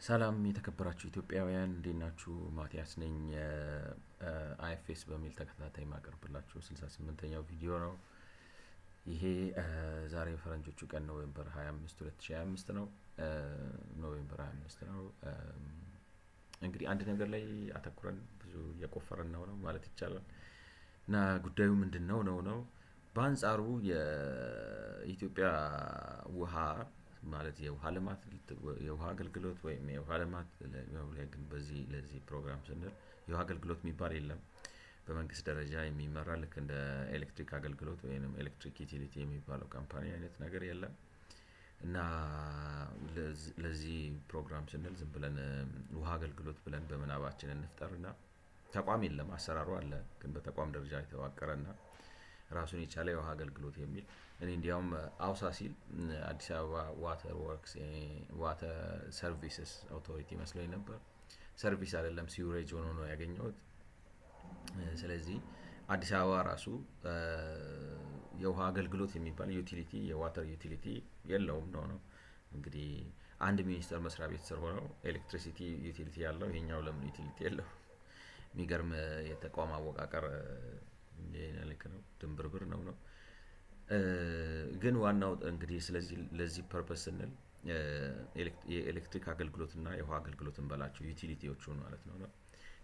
ሰላም የተከበራችሁ ኢትዮጵያውያን እንዴት ናችሁ? ማቲያስ ነኝ። አይኤፍኤስ በሚል ተከታታይ ማቀርብላችሁ 68ኛው ቪዲዮ ነው። ይሄ ዛሬ ፈረንጆቹ ቀን ኖቬምበር 25 2025 ነው። ኖቬምበር 25 ነው። እንግዲህ አንድ ነገር ላይ አተኩረን ብዙ እየቆፈረን ነው ማለት ይቻላል እና ጉዳዩ ምንድን ነው በአንጻሩ የኢትዮጵያ ውሃ ማለት የውሃ ልማት የውሃ አገልግሎት ወይም የውሃ ልማት ግን ለዚህ ፕሮግራም ስንል የውሃ አገልግሎት የሚባል የለም። በመንግስት ደረጃ የሚመራ ልክ እንደ ኤሌክትሪክ አገልግሎት ወይም ኤሌክትሪክ ዩቲሊቲ የሚባለው ካምፓኒ አይነት ነገር የለም እና ለዚህ ፕሮግራም ስንል ዝም ብለን ውሃ አገልግሎት ብለን በምናባችን እንፍጠርና ተቋም የለም። አሰራሩ አለ፣ ግን በተቋም ደረጃ የተዋቀረና ራሱን የቻለ የውሃ አገልግሎት የሚል እኔ እንዲያውም አውሳ ሲል አዲስ አበባ ዋተር ወርክስ ዋተር ሰርቪስስ አውቶሪቲ መስሎኝ ነበር። ሰርቪስ አይደለም ሲውሬጅ ሆኖ ነው ያገኘሁት። ስለዚህ አዲስ አበባ ራሱ የውሃ አገልግሎት የሚባል ዩቲሊቲ የዋተር ዩቲሊቲ የለውም ነው። እንግዲህ አንድ ሚኒስቴር መስሪያ ቤት ስር ሆነው ኤሌክትሪሲቲ ዩቲሊቲ ያለው ይሄኛው ለምን ዩቲሊቲ የለው? የሚገርም የተቋም አወቃቀር ልክ ነው፣ ድንብርብር ነው። ግን ዋናው እንግዲህ ስለዚህ ለዚህ ፐርፐስ ስንል የኤሌክትሪክ አገልግሎትና የውሃ አገልግሎትን በላቸው ዩቲሊቲዎቹ ማለት ነው።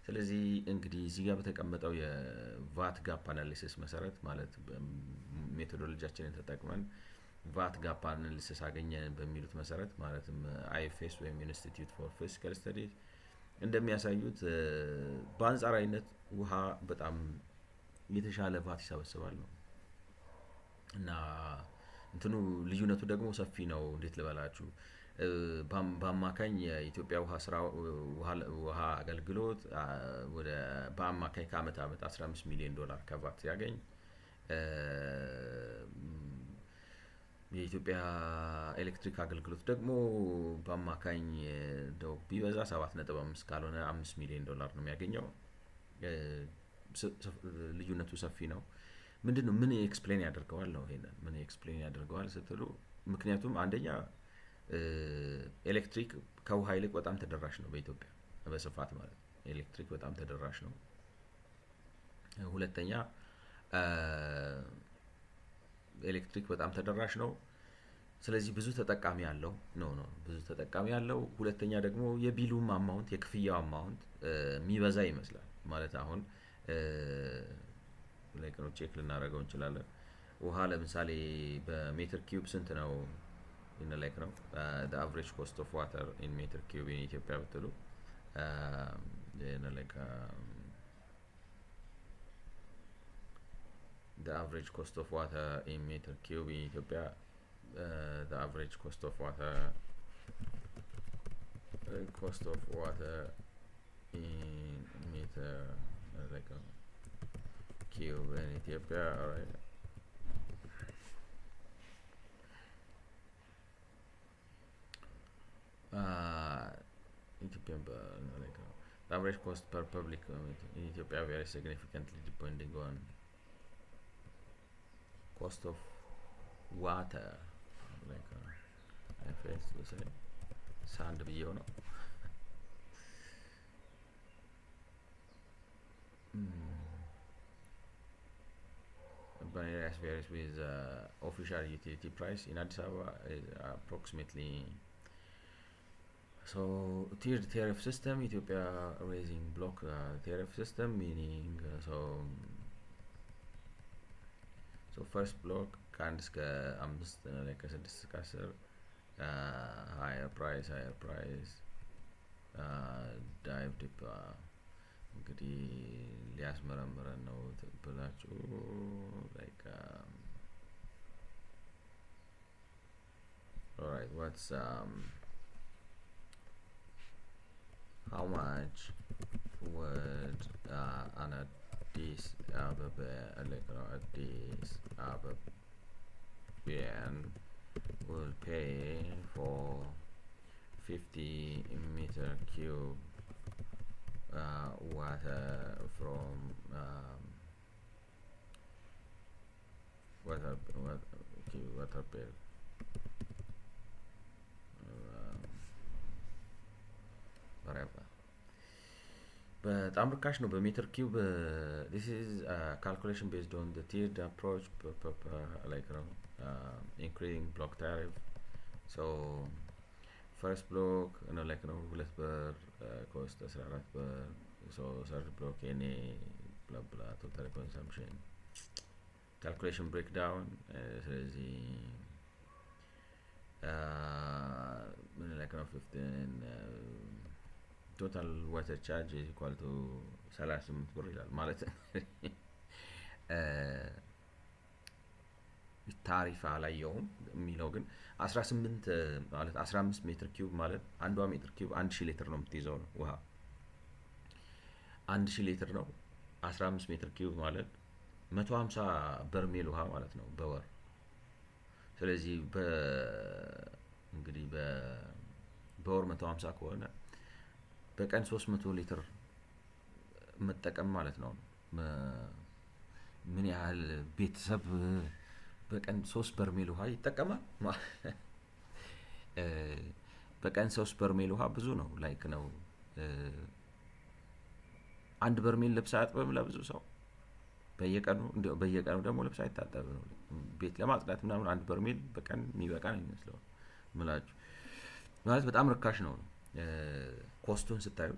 ስለዚህ እንግዲህ እዚህ ጋር በተቀመጠው የቫት ጋፕ አናሊሲስ መሰረት ማለት ሜቶዶሎጂያችንን ተጠቅመን ቫት ጋፕ አናሊሲስ አገኘን በሚሉት መሰረት ማለትም አይኤፍኤስ ወይም ኢንስቲትዩት ፎር ፊስካል ስተዲስ እንደሚያሳዩት በአንጻራዊነት ውሃ በጣም የተሻለ ቫት ይሰበስባል ነው እና እንትኑ ልዩነቱ ደግሞ ሰፊ ነው። እንዴት ልበላችሁ? በአማካኝ የኢትዮጵያ ውሃ አገልግሎት ወደ በአማካኝ ከአመት ዓመት $15 ሚሊዮን ከቫት ሲያገኝ የኢትዮጵያ ኤሌክትሪክ አገልግሎት ደግሞ በአማካኝ እንደው ቢበዛ 7.5 ካልሆነ $5 ሚሊዮን ነው የሚያገኘው። ልዩነቱ ሰፊ ነው። ምንድነው ምን ኤክስፕሌን ያደርገዋል ነው? ይሄንን ምን ኤክስፕሌን ያደርገዋል ስትሉ፣ ምክንያቱም አንደኛ ኤሌክትሪክ ከውሃ ይልቅ በጣም ተደራሽ ነው በኢትዮጵያ በስፋት ማለት ነው። ኤሌክትሪክ በጣም ተደራሽ ነው። ሁለተኛ ኤሌክትሪክ በጣም ተደራሽ ነው። ስለዚህ ብዙ ተጠቃሚ አለው ነው ብዙ ተጠቃሚ አለው። ሁለተኛ ደግሞ የቢሉም አማውንት የክፍያው አማውንት የሚበዛ ይመስላል ማለት አሁን ላይክ ነው ቼክ ልናደርገው እንችላለን። ውሃ ለምሳሌ በሜትር ኪዩብ ስንት ነው? ኢን ላይክ ነው the average cost of water in meter cube in ኢትዮጵያ ብትሉ ላይክ the average cost of water in meter cube in ኢትዮጵያ the average cost of water in meter like cube in Ethiopia, alright. Ethiopian, like the average cost per public in Ethiopia varies significantly depending on cost of water, like FS say sand ብዬው ነው። Bananas varies with official utility price in Addis Ababa is approximately. So tiered tariff system, Ethiopia raising block tariff system, meaning so first block ከአንድ እስከ 5 ላይ ከ6 እስከ 10 higher price dive deep እንግዲህ ሊያስመረምረን ነው ብላችሁ like alright, what's how much would an Addis Ababa will pay for 50 meter cube water from water bill whatever በጣም ርካሽ ነው በሜትር ኪዩብ this is calculation based on the tiered approach like increasing block tariff so first block like ሁለት ብር cost 14 ብር so third block any blah blah total consumption calculation breakdown ስለዚህ like 15 total water charge is equal to 38 ብር ይላል ማለት ታሪፍ አላየውም የሚለው ግን 18 ማለት 15 ሜትር ኪዩብ ማለት አንዷ ሜትር ኪዩብ 1000 ሊትር ነው የምትይዘው ነው ውሃ 1000 ሊትር ነው 15 ሜትር ኪዩብ ማለት 150 በርሜል ውሃ ማለት ነው በወር ስለዚህ እንግዲህ በወር 150 ከሆነ በቀን 300 ሊትር መጠቀም ማለት ነው ምን ያህል ቤተሰብ በቀን 3 በርሜል ውሃ ይጠቀማል በቀን 3 በርሜል ውሃ ብዙ ነው ላይክ ነው አንድ በርሜል ልብስ አያጥብም ለብዙ ሰው በየቀኑ ደግሞ ልብስ አይታጠብም ነው ቤት ለማጽዳት ምናምን አንድ በርሜል በቀን የሚበቃ ነው የሚመስለው ምላችሁ ማለት በጣም ርካሽ ነው ኮስቱን ስታዩ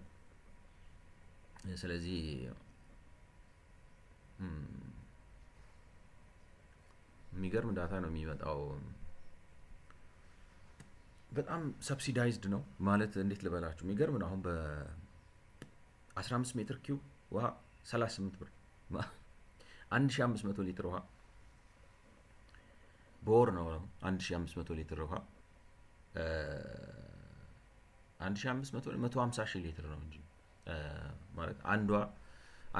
ስለዚህ የሚገርም ዳታ ነው የሚመጣው በጣም ሰብሲዳይዝድ ነው ማለት እንዴት ልበላችሁ የሚገርም ነው አሁን በ15 ሜትር ኪዩብ ውሃ 38 ብር 1500 ሊትር ውሃ በወር ነው 1500 ሊትር ውሃ 1500 150,000 ሊትር ነው እንጂ ማለት አንዷ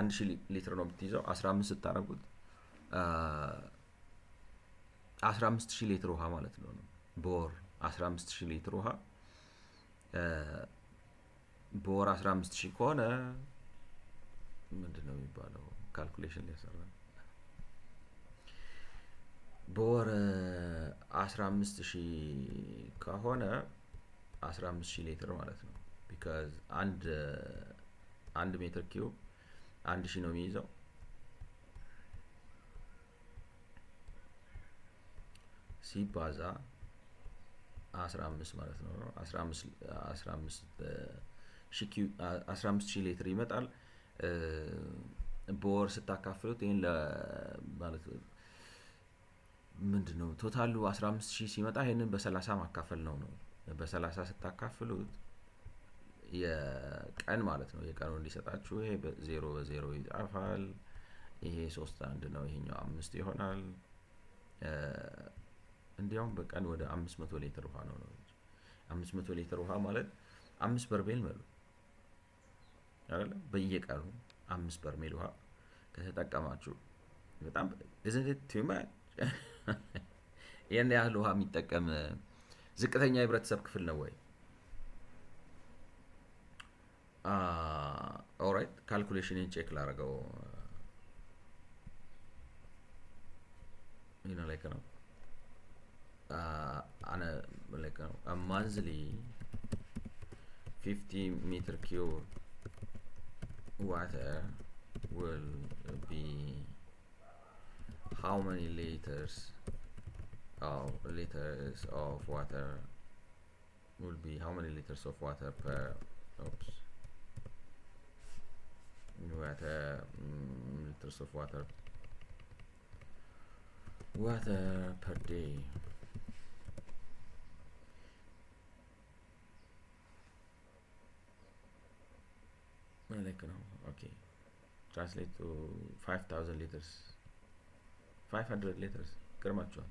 1000 ሊትር ነው የምትይዘው 15 ስታረጉት 15000 ሊትር ውሃ ማለት ነው በወር 15000 ሊትር ውሃ በወር 15000 ከሆነ ምንድነው የሚባለው ካልኩሌሽን ሊሰራ በወር 15000 ከሆነ 15000 ሊትር ማለት ነው because አንድ ሜትር ኪዩብ 1000 ነው የሚይዘው ሲባዛ 15 ማለት ነው 15000 ሊትር ይመጣል በወር ስታካፍሉት ይሄን ማለት ምንድነው ቶታሉ 15000 ሲመጣ ይሄንን በ30 ማካፈል ነው በ30 ስታካፍሉት የቀን ማለት ነው የቀኑን እንዲሰጣችሁ ይሄ በ0 በ0 ይጣፋል ይሄ 3 1 ነው ይሄኛው 5 ይሆናል እንዲያውም በቀን ወደ 500 ሊትር ውሃ ነው 500 ሊትር ውሃ ማለት 5 በርሜል ማለት አይደል በየቀኑ 5 በርሜል ውሃ ከተጠቀማችሁ በጣም isn't it too much ያን ያህል ውሃ የሚጠቀም ዝቅተኛ የህብረተሰብ ክፍል ነው ወይ ኦልራይት ካልኩሌሽንን ቼክ ላደርገው like a monthly 50 meter cube water will be how many liters of water will be how many liters of water per liters of water per day okay translate to 5000 liters 500 liters ገርማችኋል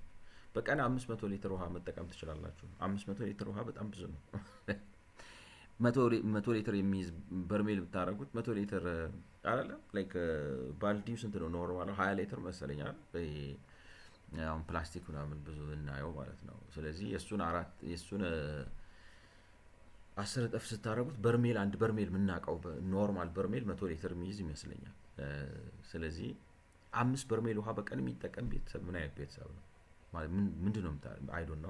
በቀን 500 ሊትር ውሃ መጠቀም ትችላላችሁ 500 ሊትር ውሃ በጣም ብዙ ነው 100 ሊትር የሚይዝ በርሜል ብታረጉት 100 ሊትር አይደለም ላይክ ባልዲው ስንት ነው ኖርማል 20 ሊትር መሰለኛል አሁን ፕላስቲክ ምናምን ብዙ እናየው ማለት ነው ስለዚህ የሱን 10 እጥፍ ስታረጉት በርሜል አንድ በርሜል ምናቀው ኖርማል በርሜል 100 ሊትር የሚይዝ ይመስለኛል ስለዚህ 5 በርሜል ውሃ በቀን የሚጠቀም ቤተሰብ ምን አይነት ቤተሰብ ነው ማለት ምንድነው አይ ዶንት ኖ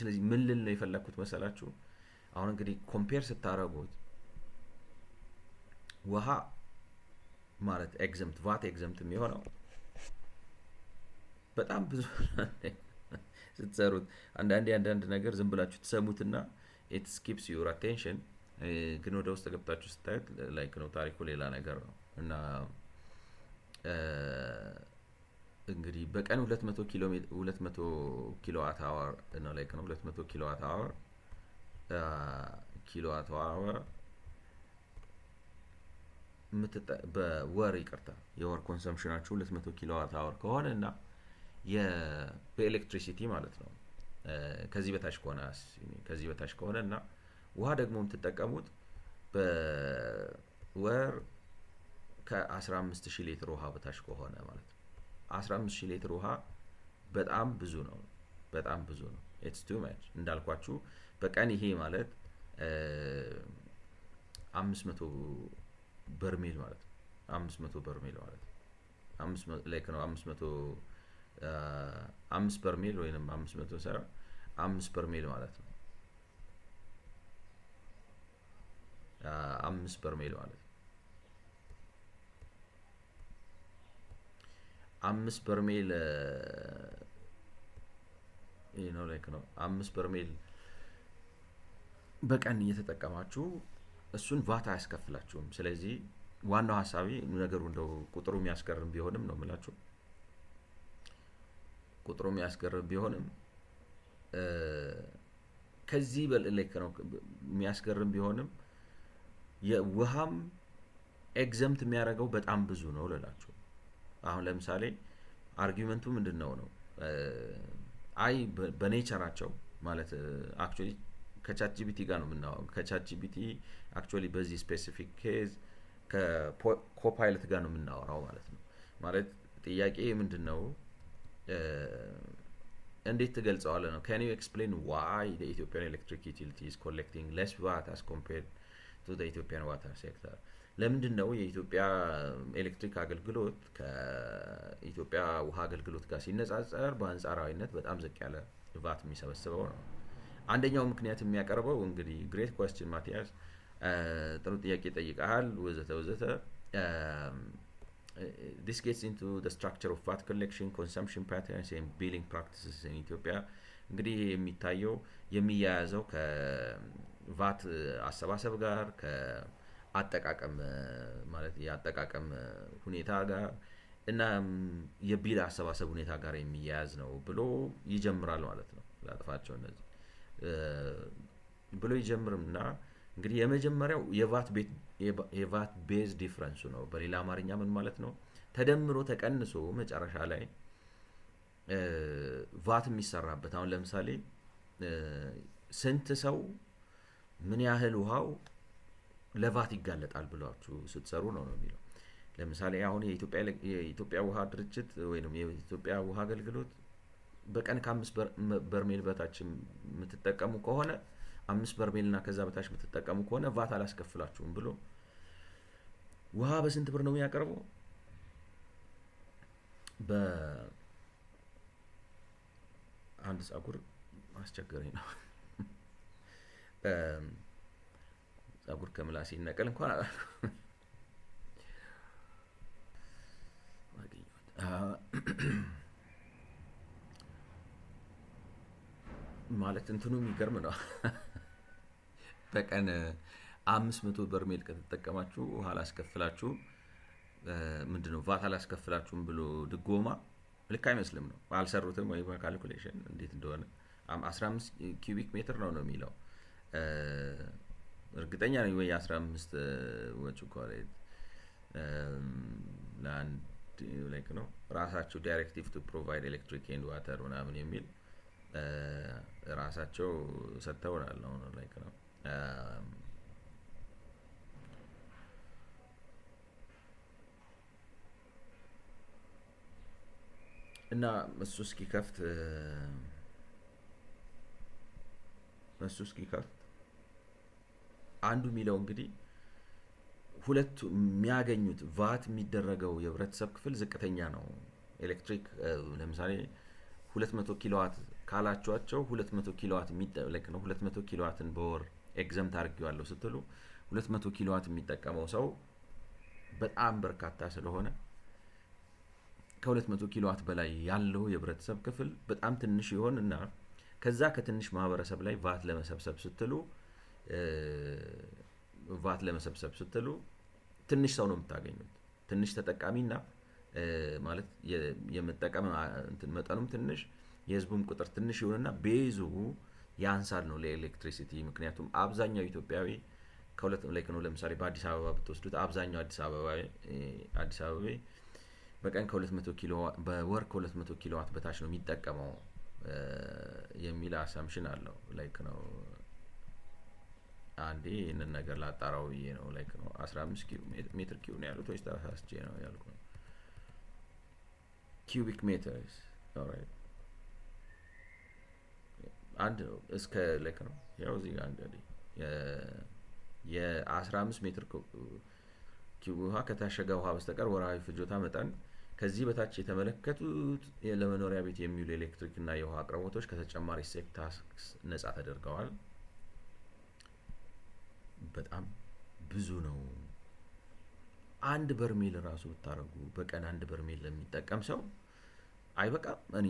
ስለዚህ ምን ልል ነው የፈለኩት መሰላችሁ አሁን እንግዲህ ኮምፔር ስታደርጉት ውሃ ማለት ኤግዘምት ቫት ኤግዘምት የሚሆነው በጣም ብዙ ስትሰሩት አንዳንድ ነገር ዝም ብላችሁ ትሰሙትና ኢት ስኪፕስ ዩር አቴንሽን፣ ግን ወደ ውስጥ ገብታችሁ ስታዩት ላይክ ነው ታሪኩ ሌላ ነገር ነው። እና እንግዲህ በቀን 200 ኪሎዋት አወር ነው ላይክ ነው 200 ኪሎዋት አወር በወር ይቅርታ፣ የወር ኮንሰምፕሽናችሁ 200 ኪሎዋት አወር ከሆነ እና በኤሌክትሪሲቲ ማለት ነው ከዚህ በታች ከሆነ እና ውሃ ደግሞ የምትጠቀሙት በወር ከ15000 ሊትር ውሃ በታች ከሆነ ማለት ነው። 15000 ሊትር ውሃ በጣም ብዙ ነው። ኢትስ ቱ ማች እንዳልኳችሁ በቀን ይሄ ማለት 500 በርሜል ማለት ነው። 500 በርሜል ማለት ነው 5 በርሜል ወይንም 500 ሳይሆን 5 በርሜል ማለት ነው። 5 በርሜል ማለት ነው። 5 በርሜል ነው ላይክ ነው 5 በርሜል በቀን እየተጠቀማችሁ እሱን ቫት አያስከፍላችሁም። ስለዚህ ዋናው ሀሳቢ ነገሩ እንደው ቁጥሩ የሚያስገርም ቢሆንም ነው የምላችሁ። ቁጥሩ የሚያስገርም ቢሆንም ከዚህ በላይ ነው የሚያስገርም ቢሆንም የውሃም ኤግዘምት የሚያደርገው በጣም ብዙ ነው ልላችሁ። አሁን ለምሳሌ አርጊመንቱ ምንድነው ነው አይ በኔቸራቸው ማለት አክቹአሊ ከቻት ጂፒቲ ጋር ነው የምናወራው። ከቻት ጂፒቲ አክቹአሊ በዚህ ስፔሲፊክ ኬዝ ከኮፓይለት ጋር ነው የምናወራው ማለት ነው። ማለት ጥያቄ ምንድነው እንዴት ትገልጸዋለህ ነው። Can you explain why the Ethiopian electric utility is collecting less VAT as compared to the Ethiopian water sector? ለምንድን ነው የኢትዮጵያ ኤሌክትሪክ አገልግሎት ከኢትዮጵያ ውሃ አገልግሎት ጋር ሲነጻጸር በአንጻራዊነት በጣም ዝቅ ያለ ቫት የሚሰበስበው ነው? አንደኛው ምክንያት የሚያቀርበው እንግዲህ ግሬት ኳስችን ማቲያስ ጥሩ ጥያቄ ጠይቀሃል ወዘተ this gets into the structure of VAT collection, consumption patterns and billing practices in Ethiopia. እንግዲህ የሚታየው የሚያያዘው ከቫት አሰባሰብ ጋር ከአጠቃቀም ማለት የአጠቃቀም ሁኔታ ጋር እና የቢል አሰባሰብ ሁኔታ ጋር የሚያያዝ ነው ብሎ ይጀምራል ማለት ነው። ላጥፋቸው እነዚህ ብሎ ይጀምርና እንግዲህ የመጀመሪያው የቫት ቤዝ ዲፍረንሱ ነው። በሌላ አማርኛ ምን ማለት ነው? ተደምሮ ተቀንሶ መጨረሻ ላይ ቫት የሚሰራበት። አሁን ለምሳሌ ስንት ሰው ምን ያህል ውሃው ለቫት ይጋለጣል ብላችሁ ስትሰሩ ነው የሚለው። ለምሳሌ አሁን የኢትዮጵያ ውሃ ድርጅት ወይንም የኢትዮጵያ ውሃ አገልግሎት በቀን ከ5 በርሜል በታች የምትጠቀሙ ከሆነ 5 በርሜልና ከዛ በታች የምትጠቀሙ ከሆነ ቫት አላስከፍላችሁም ብሎ ውሃ በስንት ብር ነው የሚያቀርበው? በአንድ ጸጉር አስቸገረኝ ነው ጸጉር ከምላስ ይነቀል እንኳን ማለት እንትኑ የሚገርም ነው። በቀን 500 በርሜል ከተጠቀማችሁ ውሃ አላስከፍላችሁም ምንድነው ቫት አላስከፍላችሁም ብሎ ድጎማ ልክ አይመስልም ነው። አልሰሩትም ወይ በካልኩሌሽን እንዴት እንደሆነ 15 ኪዩቢክ ሜትር ነው የሚለው። እርግጠኛ ነኝ ወይ 15 ወጭ ኮሬት ላንድ ላይክ ነው ራሳቸው ዳይሬክቲቭ ቱ ፕሮቫይድ ኤሌክትሪክ ኤንድ ዋተር ምናምን የሚል ራሳቸው ሰጥተውናል ነው ላይክ ነው። እና እሱ እስኪከፍት አንዱ የሚለው እንግዲህ ሁለቱ የሚያገኙት ቫት የሚደረገው የህብረተሰብ ክፍል ዝቅተኛ ነው። ኤሌክትሪክ ለምሳሌ 200 ኪሎዋት ካላችኋቸው 200 ኪሎዋት የሚጠለቅ ነው 200 ኪሎዋትን በወር ኤግዘምት አድርጌዋለሁ ስትሉ 200 ኪሎዋት የሚጠቀመው ሰው በጣም በርካታ ስለሆነ ከ200 ኪሎዋት በላይ ያለው የህብረተሰብ ክፍል በጣም ትንሽ ይሆንና ከዛ ከትንሽ ማህበረሰብ ላይ ቫት ለመሰብሰብ ስትሉ ትንሽ ሰው ነው የምታገኙት። ትንሽ ተጠቃሚና ማለት የመጠቀም መጠኑም ትንሽ የህዝቡም ቁጥር ትንሽ ይሆንና ቤዙ ያንሳል ነው ለኤሌክትሪሲቲ። ምክንያቱም አብዛኛው ኢትዮጵያዊ ከሁለት ላይ ነው። ለምሳሌ በአዲስ አበባ ብትወስዱት አብዛኛው አዲስ አበባ በቀን ከ200 ኪሎዋት በወር ከ200 ኪሎዋት በታች ነው የሚጠቀመው የሚል አሳምሽን አለው። ላይክ ነው አንዴ ይህንን ነገር ላጣራው ብዬ ነው። ላይክ ነው 15 ሜትር ኪዩብ ነው ያሉት ወይስ ተሳስቼ ነው ያልኩት? ኪዩቢክ ሜትርስ ኦልራይት አንድ ነው እስከ ላይክ ነው ያው እዚህ ጋር እንግዲህ የ15 ሜትር ኪዩብ ውሃ ከታሸገ ውሃ በስተቀር ወርሃዊ ፍጆታ መጠን ከዚህ በታች የተመለከቱት ለመኖሪያ ቤት የሚውሉ ኤሌክትሪክ እና የውሃ አቅርቦቶች ከተጨማሪ እሴት ታክስ ነፃ ተደርገዋል። በጣም ብዙ ነው። አንድ በርሜል ራሱ ብታረጉ በቀን አንድ በርሜል ለሚጠቀም ሰው አይበቃም? እኔ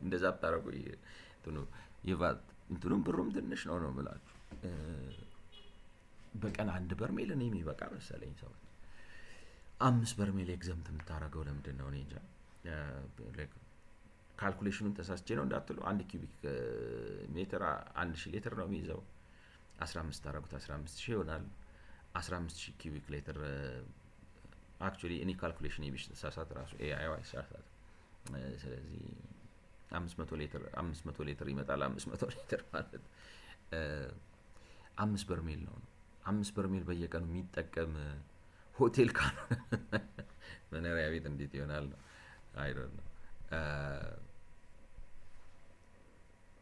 እንደዛ ብታረጉ እንትኑም ብሩም ትንሽ ነው የምላችሁ። በቀን አንድ በርሜል እኔ የሚበቃ መሰለኝ ሰው 5 በርሜል ኤግዘምት የምታረገው ለምንድን ነው? እኔ እንጃ። ካልኩሌሽኑን ተሳስቼ ነው እንዳትሉ። 1 ኪዩቢክ ሜትር 1000 ሊትር ነው የሚይዘው። 15 ታረጉት 15000 ይሆናል። 15000 ኪዩቢክ ሊትር አክቹሊ እኔ ካልኩሌሽን ይብሽ ተሳሳት ራሱ ኤአይ አይሳሳት። ስለዚህ 500 ሊትር ይመጣል። 500 ሊትር ማለት 5 በርሜል ነው። 5 በርሜል በየቀኑ የሚጠቀም ሆቴል ካልሆነ መኖሪያ ቤት እንዴት ይሆናል ነው? አይ ዶንት ኖ።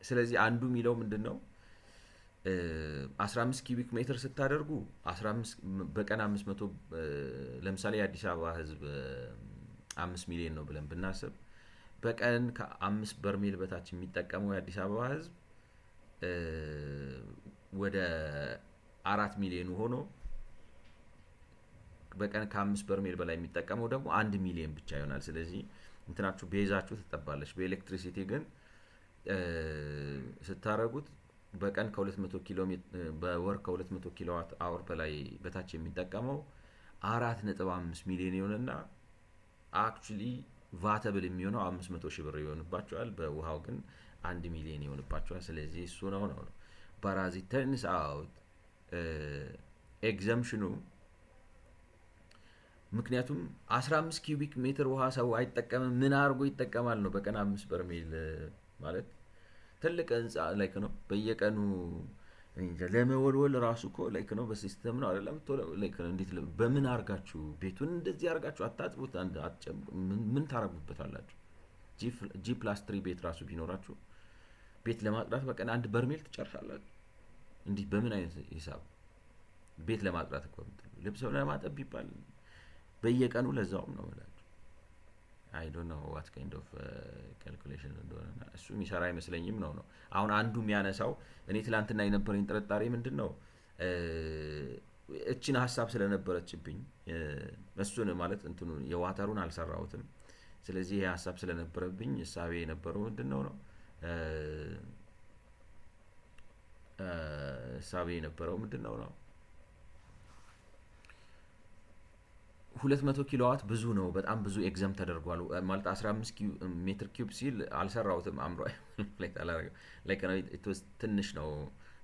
ስለዚህ አንዱ የሚለው ምንድነው 15 ኪዩቢክ ሜትር ስታደርጉ 15 በቀን 500 ለምሳሌ የአዲስ አበባ ህዝብ 5 ሚሊዮን ነው ብለን ብናስብ በቀን ከ5 በርሜል በታች የሚጠቀመው የአዲስ አበባ ህዝብ ወደ 4 ሚሊዮን ሆኖ በቀን ከ5 በርሜል በላይ የሚጠቀመው ደግሞ 1 ሚሊዮን ብቻ ይሆናል። ስለዚህ እንትናችሁ ቤዛችሁ ትጠባለች። በኤሌክትሪሲቲ ግን ስታረጉት በቀን ከ200 ኪሎ በወር ከ200 ኪሎዋት አወር በላይ በታች የሚጠቀመው 4.5 ሚሊዮን ይሆንና አክቹሊ ቫተብል የሚሆነው 500 ሺህ ብር ይሆንባቸዋል። በውሃው ግን 1 ሚሊዮን ይሆንባቸዋል። ስለዚህ እሱ ነው ባራዚ ተርንስ አውት ኤግዘምፕሽኑ። ምክንያቱም 15 ኪዩቢክ ሜትር ውሃ ሰው አይጠቀምም። ምን አድርጎ ይጠቀማል ነው? በቀን 5 በርሜል ማለት ትልቅ ህንጻ ላይክ ነው። በየቀኑ ለመወልወል ራሱ እኮ ላይክ ነው በሲስተም ነው አይደለም? ላይክ ነው። እንዴት በምን አርጋችሁ ቤቱን እንደዚህ አርጋችሁ አታጥቡት? ምን ታረጉበታላችሁ? G+3 ቤት ራሱ ቢኖራችሁ ቤት ለማጥራት በቀን 1 በርሜል ትጨርሳላችሁ። እንዴ በምን አይነት ሂሳብ ቤት ለማጥራት እኮ ልብስ ለማጠብ ቢባል በየቀኑ ለዛውም ነው ማለት I don't know what kind of calculation እንደሆነ እሱ የሚሰራ አይመስለኝም ነው። አሁን አንዱ የሚያነሳው እኔ ትላንትና የነበረኝ ጥርጣሬ ምንድነው እቺን ሐሳብ ስለነበረችብኝ እሱን ማለት እንትኑ የዋተሩን አልሰራሁትም። ስለዚህ ይሄ ሐሳብ ስለነበረብኝ ሐሳቤ የነበረው ምንድነው ሐሳቤ የነበረው ምንድነው 200 ኪሎዋት ብዙ ነው፣ በጣም ብዙ ኤግዘም ተደርጓል ማለት 15 ሜትር ኪዩብ ሲል አልሰራውትም። አምሮ ላይክ ነው ትንሽ ነው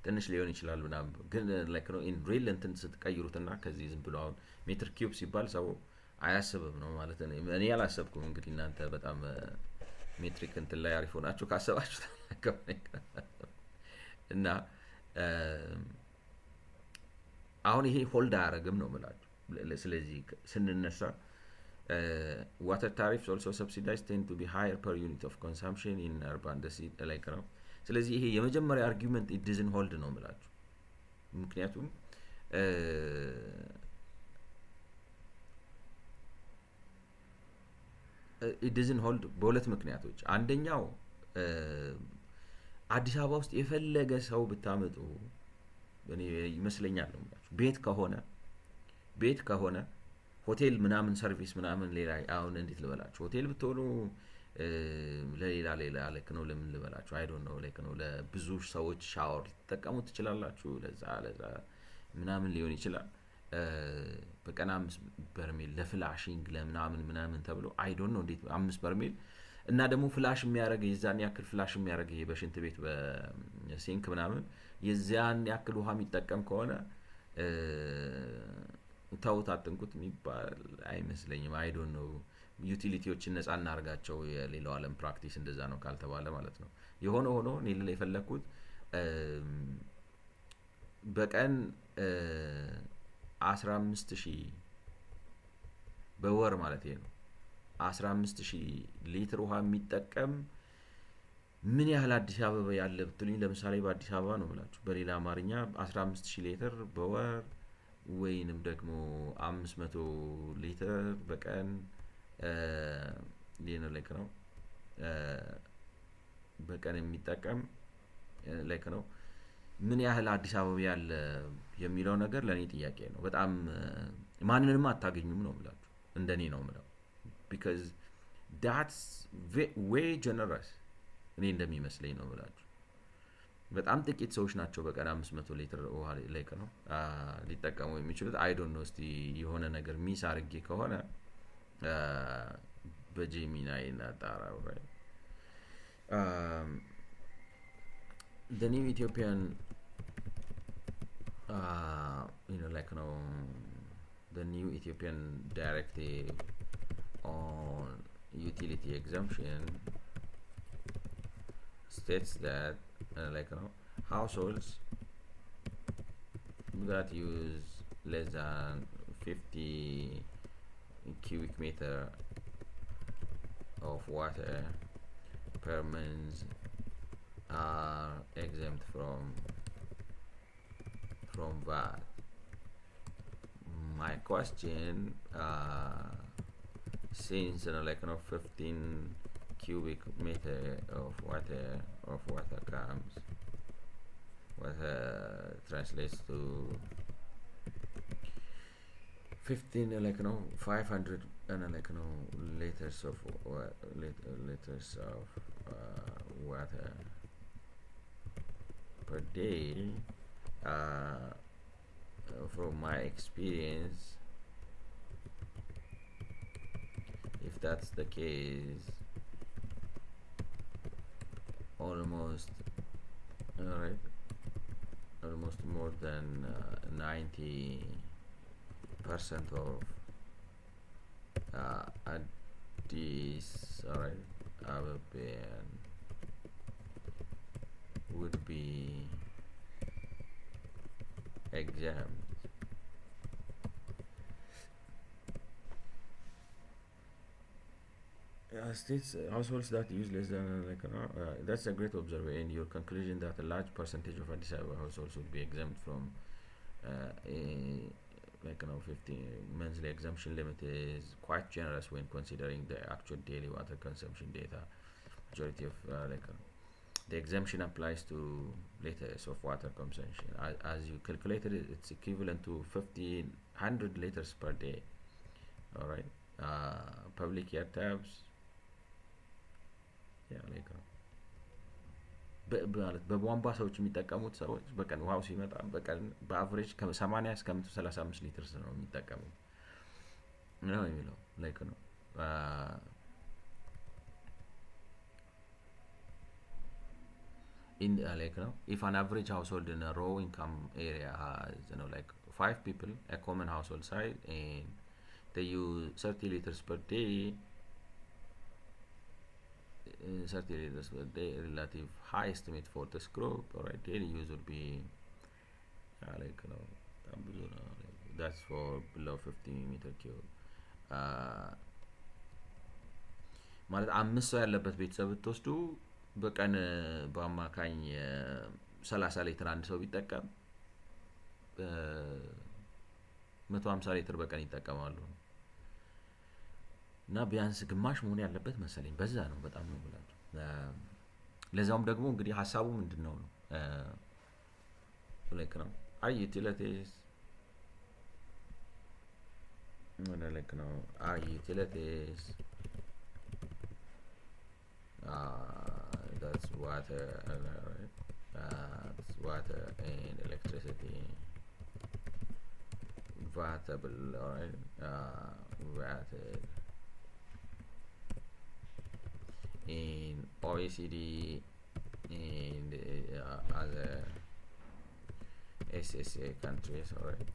ትንሽ ሊሆን ይችላል ምናምን፣ ግን ላይክ ነው ኢን ሪል እንትን ስትቀይሩትና ከዚህ ዝም ብሎ አሁን ሜትር ኪዩብ ሲባል ሰው አያስብም ነው ማለት ነው። እኔ ያላሰብኩም። እንግዲህ እናንተ በጣም ሜትሪክ እንትን ላይ አሪፍ ሆናችሁ ካሰባችሁ እና አሁን ይሄ ሆልድ አያረግም ነው ማለት። ስለዚህ ስንነሳ water tariffs also subsidized tend to be higher per unit of consumption in urban like ነው። ስለዚህ ይሄ የመጀመሪያ አርጊውመንት it doesn't hold ነው ማለት። ምክንያቱም it doesn't hold በሁለት ምክንያቶች። አንደኛው አዲስ አበባ ውስጥ የፈለገ ሰው ብታመጡ እኔ ይመስለኛል ነው የምላችሁ። ቤት ከሆነ ሆቴል ምናምን ሰርቪስ ምናምን ሌላ አሁን እንዴት ልበላችሁ፣ ሆቴል ብትሆኑ ሌላ ልክ ነው። ለምን ልበላችሁ አይ ዶንት ኖ ልክ ነው። ለብዙ ሰዎች ሻወር ልትጠቀሙ ትችላላችሁ። ለዛ ምናምን ሊሆን ይችላል። በቀን 5 በርሜል ለፍላሽንግ ለምናምን ተብሎ አይ ዶንት ኖ እንዴት 5 በርሜል እና ደግሞ ፍላሽ የሚያደርግ የዛን ያክል ፍላሽ የሚያደርግ በሽንት ቤት በሲንክ ምናምን የዛን ያክል ውሃ የሚጠቀም ከሆነ ተውት አትንኩት የሚባል አይመስለኝም። አይ ዶንት ኖ ዩቲሊቲዎችን ነፃ እናርጋቸው፣ የሌላው ዓለም ፕራክቲስ እንደዛ ነው ካልተባለ ማለት ነው። የሆነ ሆኖ እኔ ልል የፈለግኩት በቀን 15,000 በወር ማለት ነው 15,000 ሊትር ውሃ የሚጠቀም ምን ያህል አዲስ አበባ ያለ ብትሉኝ፣ ለምሳሌ በአዲስ አበባ ነው ብላችሁ በሌላ አማርኛ 15,000 ሊትር በወር ወይንም ደግሞ 500 ሊትር በቀን ላይክ ነው በቀን የሚጠቀም ላይክ ነው ምን ያህል አዲስ አበባ ያለ የሚለው ነገር ለኔ ጥያቄ ነው። በጣም ማንንም አታገኙም ነው የምላችሁ፣ እንደኔ ነው የምለው። because that's way generous እኔ እንደሚመስለኝ ነው የምላችሁ። በጣም ጥቂት ሰዎች ናቸው በቀን 500 ሊትር ውሃ ላይክ ነው ሊጠቀሙ የሚችሉት። አይ ዶንት ኖ እስቲ የሆነ ነገር ሚስ አድርጌ ከሆነ በጄሚናይ እና ጣራው ላይ the new Ethiopian like the new Ethiopian directive on utility exemption states that households that use less than 50 cubic meter of water per month are exempt from VAT. My question, since 15 cubic meter of water comes, what translates to 15 500 liters of water per day. From my experience, if that's the case, almost more than 90% of Addis Abeban would be exempt. States households that use less than that's a great observation. Your conclusion that a large percentage of Addis Ababa households would be exempt from 15 monthly exemption limit is quite generous when considering the actual daily water consumption data. Majority of the exemption applies to liters of water consumption. As you calculated it, it's equivalent to 1,500 liters per day. All right. Public air tabs. ማለት በቧንቧ ሰዎች የሚጠቀሙት ሰዎች በቀን ውሃው ሲመጣ በቀን በአቨሬጅ ከ80 እስከ 135 ሊትር ነው የሚጠቀሙት ነው የሚለው ላይክ ነው። in if an average household in a low income area has 5 people, a common household size, and they use 30 liters per day, 30 liters per day, relative high estimate for this group. Alright, daily use would be that's for below 50 meter cube. ማለት 5 ሰው ያለበት ቤተሰብ ብትወስዱ በቀን በአማካኝ 30 ሊትር አንድ ሰው ቢጠቀም 150 ሊትር በቀን ይጠቀማሉ እና ቢያንስ ግማሽ መሆን ያለበት መሰለኝ። በዛ ነው በጣም ነው ብላችሁ ለዛውም ደግሞ እንግዲህ ሐሳቡ ምንድነው ነው Our utilities, like no, our utilities, that's water, right? That's water and electricity, waterable, alright? Water in OECD and other SSA countries, alright?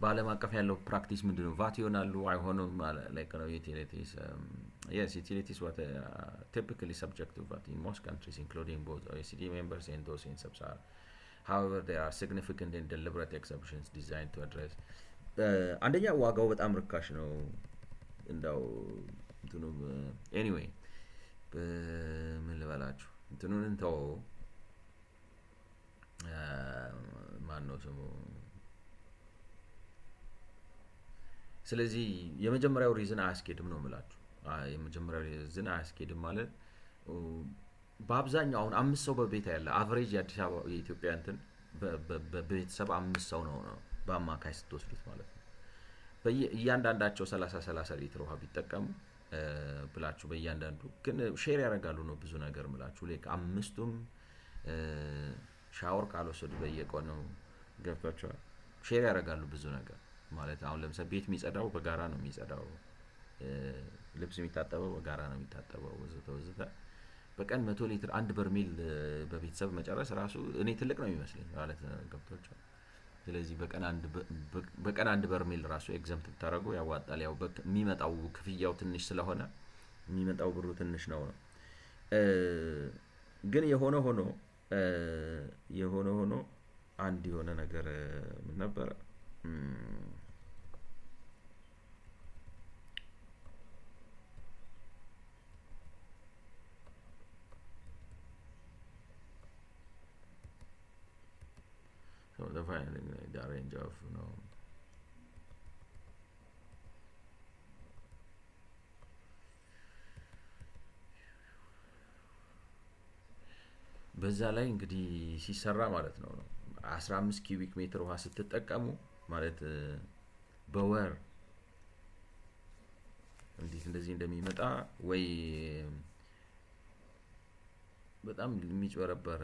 በዓለም አቀፍ ያለው ፕራክቲስ ምንድን ነው? ቫት ይሆናሉ አይሆኑም? like utilities. Yes, utilities what typically subject to VAT in most countries, including both OECD members and those in sub-Saharan. However, there are significant and deliberate exceptions designed to address. አንደኛ ዋጋው በጣም ርካሽ ነው እንዳው እንትኑ anyway ምን ልበላችሁ እንትኑን እንተው ማን ነው ስሙ ስለዚህ የመጀመሪያው ሪዝን አያስኬድም ነው የምላችሁ። የመጀመሪያው ሪዝን አያስኬድም ማለት በአብዛኛው አሁን 5 ሰው በቤት ያለ አቨሬጅ የአዲስ አበባ የኢትዮጵያ እንትን በቤተሰብ 5 ሰው ነው በአማካይ ስትወስዱት ማለት ነው። በእያንዳንዳቸው 30 ሊትር ውሃ ቢጠቀሙ ብላችሁ በእያንዳንዱ ግን ሼር ያደርጋሉ ነው ብዙ ነገር የምላችሁ። ላይክ አምስቱም ሻወር ካልወሰዱ በየቀኑ ገብቷቸዋል ሼር ያደርጋሉ ብዙ ነገር ማለት አሁን ለምሳሌ ቤት የሚጸዳው በጋራ ነው የሚጸዳው፣ ልብስ የሚታጠበው በጋራ ነው የሚታጠበው ወዘተ። በቀን 100 ሊትር አንድ በርሜል በቤተሰብ መጨረስ ራሱ እኔ ትልቅ ነው የሚመስለኝ ማለት ገብቷቸዋል። ስለዚህ በቀን አንድ በርሜል ራሱ ኤግዛምፕት ብታደርጉ ያዋጣል። ያው የሚመጣው ክፍያው ትንሽ ስለሆነ የሚመጣው ብሩ ትንሽ ነው። ግን የሆነ ሆኖ አንድ የሆነ ነገር ምን ነበር so the finding the range of በዛ ላይ እንግዲህ ሲሰራ ማለት ነው 15 ኪዩቢክ ሜትር ውሃ ስትጠቀሙ ማለት በወር እንደዚህ እንደሚመጣ ወይ በጣም የሚጭበረበር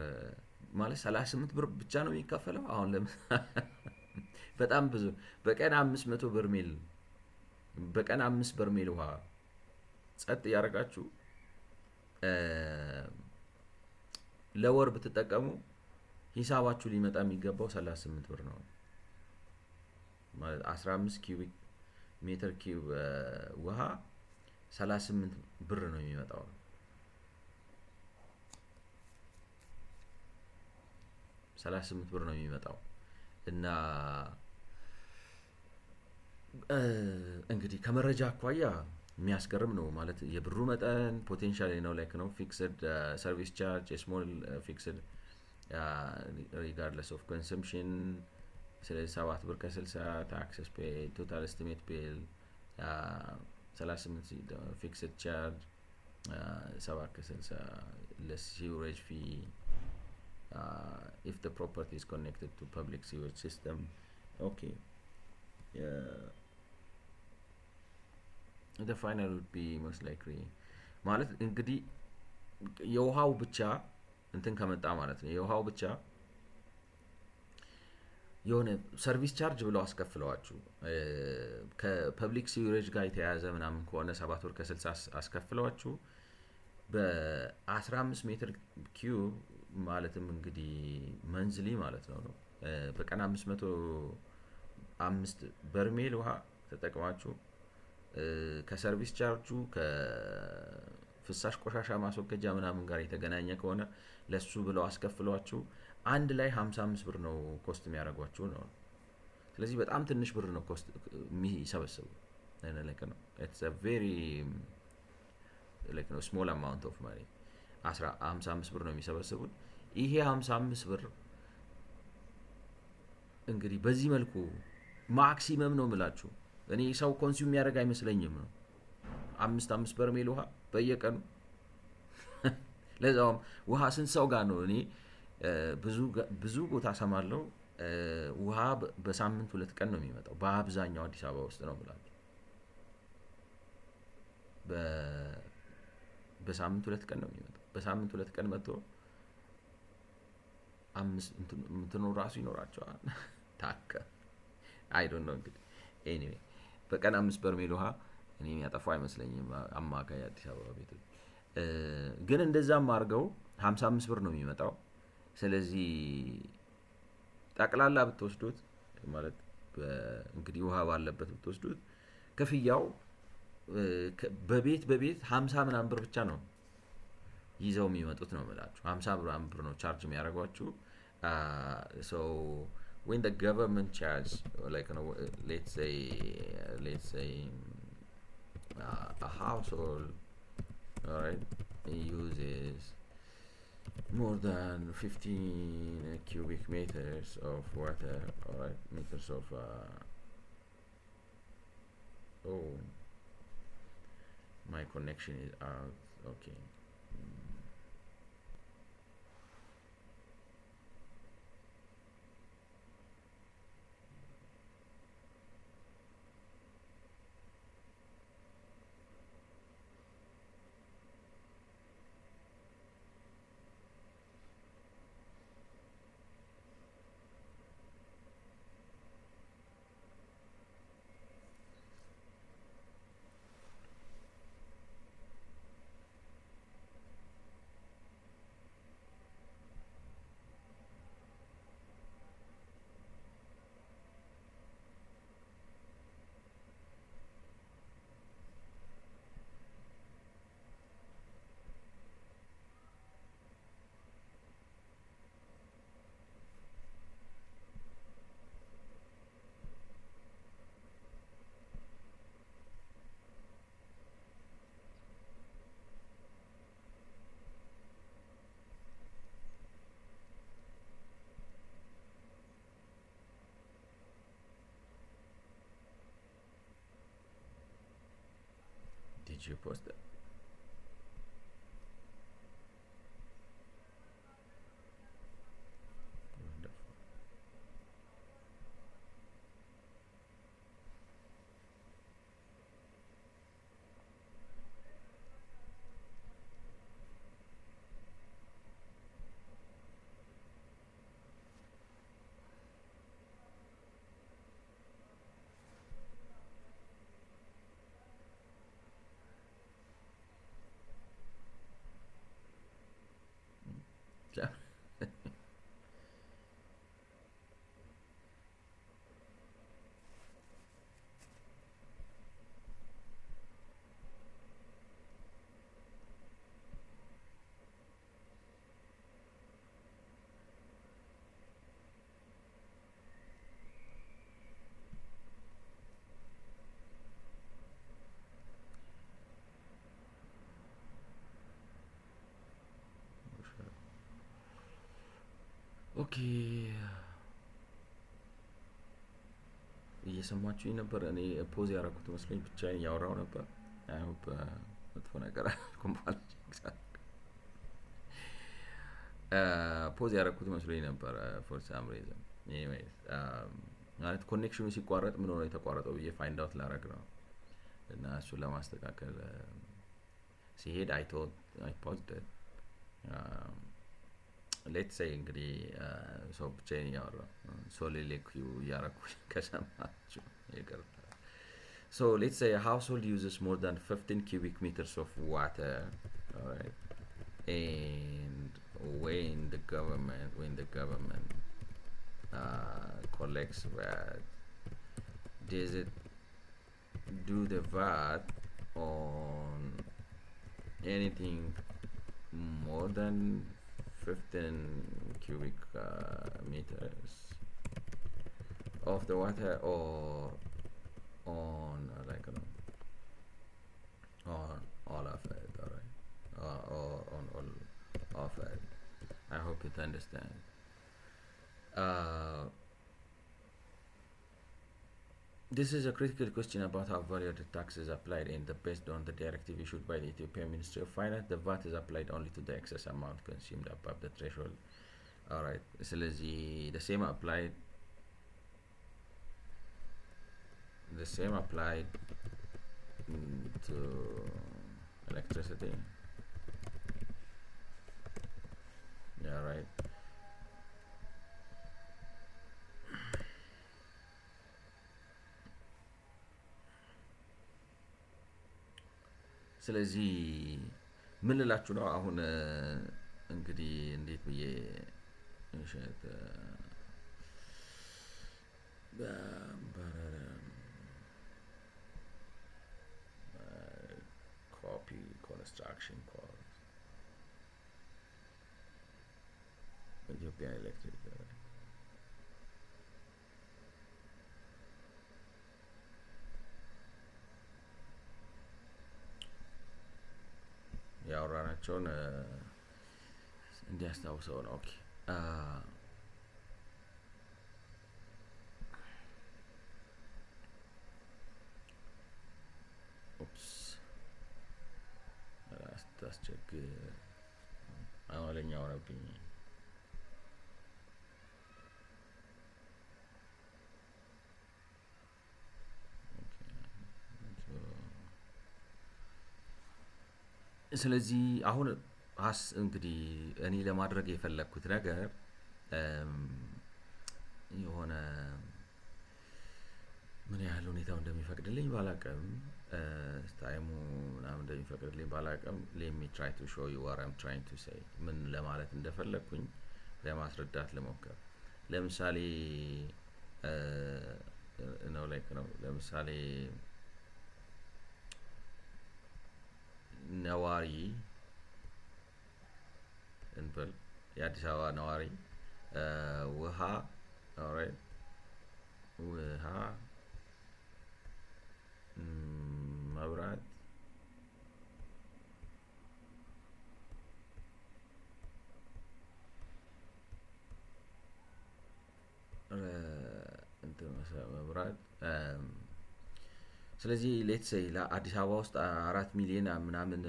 ማለት 38 ብር ብቻ ነው የሚከፈለው። አሁን በጣም ብዙ በቀን 500 በርሜል በቀን 5 በርሜል ውሃ ጸጥ ያረጋችሁ ለወር ብትጠቀሙ ሂሳባችሁ ሊመጣ የሚገባው 38 ብር ነው ማለት 15 ኪዩቢክ ሜትር ኪዩብ ውሃ 38 ብር ነው የሚመጣው። 38 ብር ነው የሚመጣው እና እንግዲህ ከመረጃ አኳያ የሚያስገርም ነው ማለት የብሩ መጠን ፖቴንሻል ነው ላይክ ነው ፊክስድ ሰርቪስ ቻርጅ ስሞል ፊክስድ regardless of consumption ስለዚህ 7 ብር ከ60 ታክስ ፔ ቶታል ኤስቲሜት ቢል 38 ፊክስድ ቻርጅ 7 ከ60 less sewage fee if the property is connected to public sewage system. Okay, the final would be most likely ማለት እንግዲህ የውሃው ብቻ እንትን ከመጣ ማለት ነው የውሃው ብቻ የሆነ ሰርቪስ ቻርጅ ብለው አስከፍለዋችሁ ከፐብሊክ ሲዌሬጅ ጋር የተያያዘ ምናምን ከሆነ 7 ብር ከ60 አስከፍለዋችሁ በ15 ሜትር ኪዩብ ማለትም እንግዲህ መንዝሊ ማለት ነው በቀን 505 በርሜል ውሃ ተጠቅማችሁ ከሰርቪስ ቻርጁ ከፍሳሽ ቆሻሻ ማስወገጃ ምናምን ጋር የተገናኘ ከሆነ ለሱ ብለው አስከፍሏችሁ አንድ ላይ 55 ብር ነው ኮስት የሚያደርጓችሁ ነው። ስለዚህ በጣም ትንሽ ብር ነው ኮስት የሚሰበስቡ like ነው it's a very like no small amount of money 55 ብር ነው የሚሰበስቡት። ይሄ 55 ብር እንግዲህ በዚህ መልኩ ማክሲመም ነው የምላችሁ እኔ ሰው ኮንሱም የሚያደርግ አይመስለኝም ነው 5 በርሜል ውሃ በየቀኑ ለዛውም ውሃ ስንት ሰው ጋር ነው እኔ ብዙ ቦታ ሰማለው ውሃ በሳምንት 2 ቀን ነው የሚመጣው በአብዛኛው አዲስ አበባ ውስጥ ነው ብላችሁ በሳምንት 2 ቀን ነው የሚመጣው። በሳምንት 2 ቀን መጥቶ እንትኑ ራሱ ይኖራቸዋል ታከ አይ ዶንት ኖ እንግዲህ ኤኒዌይ በቀን 5 በርሜል ውሃ እኔ የሚያጠፋው አይመስለኝም አማካይ አዲስ አበባ ቤቶች። ግን እንደዛም አድርገው 55 ብር ነው የሚመጣው። ስለዚህ ጠቅላላ ብትወስዱት ማለት እንግዲህ ውሃ ባለበት ብትወስዱት ክፍያው በቤት 50 ምናምን ብር ብቻ ነው ይዘው የሚመጡት ነው የምላችሁ። 50 ብር ነው ቻርጅ የሚያደርጓችሁ። so when the government charge like let's say a household, all right, uses more than 15 cubic meters of water, all right, meters of oh, my connection is out. Okay. Did you post it? Wonderful. Yeah. ኦኬ እየሰማችሁኝ ነበር? እኔ ፖዝ ያደረኩት መስሎኝ ብቻዬን እያወራሁ ነበር። አይ ሆፕ መጥፎ ነገር አላልኩም ማለት ፖዝ ያደረኩት መስሎኝ ነበር ፎር ሳም ሪዝን። ኤኒዌይስ ማለት ኮኔክሽኑ ሲቋረጥ ምን ሆነ የተቋረጠው ብዬ ፋይንድ አውት ላደርግ ነው እና እሱን ለማስተካከል ሲሄድ አይ ፖዝድ ሌትስ ሴይ እንግዲህ ሰው ብቻዬን እያወራሁ ሶሊሎኩይ እያደረኩ ከሰማችሁ ይቅርታ። So let's say a household uses more than 15 cubic meters of water, all right? And when the government collects VAT, does it do the VAT on anything more than 15 cubic meters of the water, or on like on all of it, all right, or on all of it? I hope you understand. This is a critical question about how value-added tax is applied, and based on the directive issued by the Ethiopian Ministry of Finance, the VAT is applied only to the excess amount consumed above the threshold ኦራይት ስለዚህ the same applied to electricity. Yeah, right. ስለዚህ ምን ልላችሁ ነው አሁን እንግዲህ እንዴት ብዬ እንሸት copy construction cost Ethiopia Electric ያወራናቸውን እንዲያስታውሰው ነው። ኦኬ ኦፕስ አስታስቸግር አማርኛ ሆነብኝ። ስለዚህ አሁን እንግዲህ እኔ ለማድረግ የፈለኩት ነገር የሆነ ምን ያህል ሁኔታው እንደሚፈቅድልኝ ባላቀም ታይሙ ምናምን እንደሚፈቅድልኝ ባላቀም let me try to show you what I'm trying to say ምን ለማለት እንደፈለኩኝ ለማስረዳት ልሞክር። ለምሳሌ ነው ለምሳሌ ነዋሪ እንበል የአዲስ አበባ ነዋሪ ውሃ ኦራይት ውሃ መብራት መብራት ስለዚህ ሌትስ ሴይ ለአዲስ አበባ ውስጥ 4 ሚሊዮን ምናምን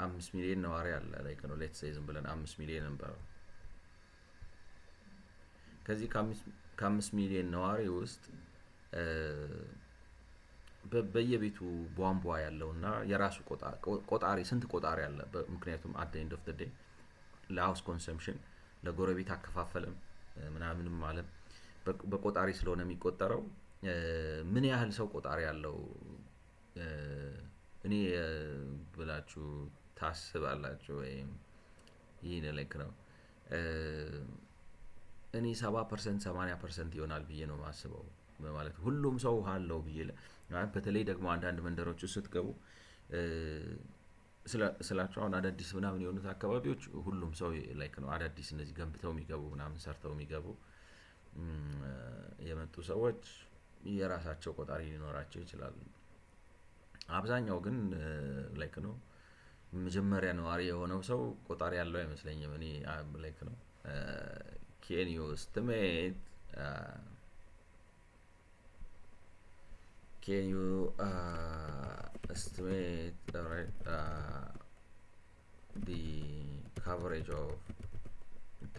5 ሚሊዮን ነዋሪ አለ ላይክ ነው ሌትስ ሴይ ዝም ብለን 5 ሚሊዮን እንበል። ከዚህ ከ5 ሚሊዮን ነዋሪ ውስጥ በየቤቱ ቧንቧ ያለውና የራሱ ቆጣሪ ስንት ቆጣሪ አለ? ምክንያቱም at the end of the day ለሃውስ ኮንሰምፕሽን ለጎረቤት አከፋፈለም ምናምንም ማለት በቆጣሪ ስለሆነ የሚቆጠረው ምን ያህል ሰው ቆጣሪ ያለው እኔ ብላችሁ ታስባላችሁ? ወይም ይሄን ላይክ ነው እኔ 70% 80% ይሆናል ብዬ ነው ማስበው። ማለት ሁሉም ሰው ውሃ አለው ብዬ በተለይ ደግሞ አንዳንድ መንደሮች ስትገቡ ስላቸው አሁን አዳዲስ ምናምን የሆኑት አካባቢዎች ሁሉም ሰው ላይክ ነው አዳዲስ እነዚህ ገንብተው የሚገቡ ምናምን ሰርተው የሚገቡ የመጡ ሰዎች የራሳቸው ቆጣሪ ሊኖራቸው ይችላል። አብዛኛው ግን ላይክ ነው መጀመሪያ ነዋሪ የሆነው ሰው ቆጣሪ ያለው አይመስለኝም። እኔ ላይክ ነው can you estimate the coverage of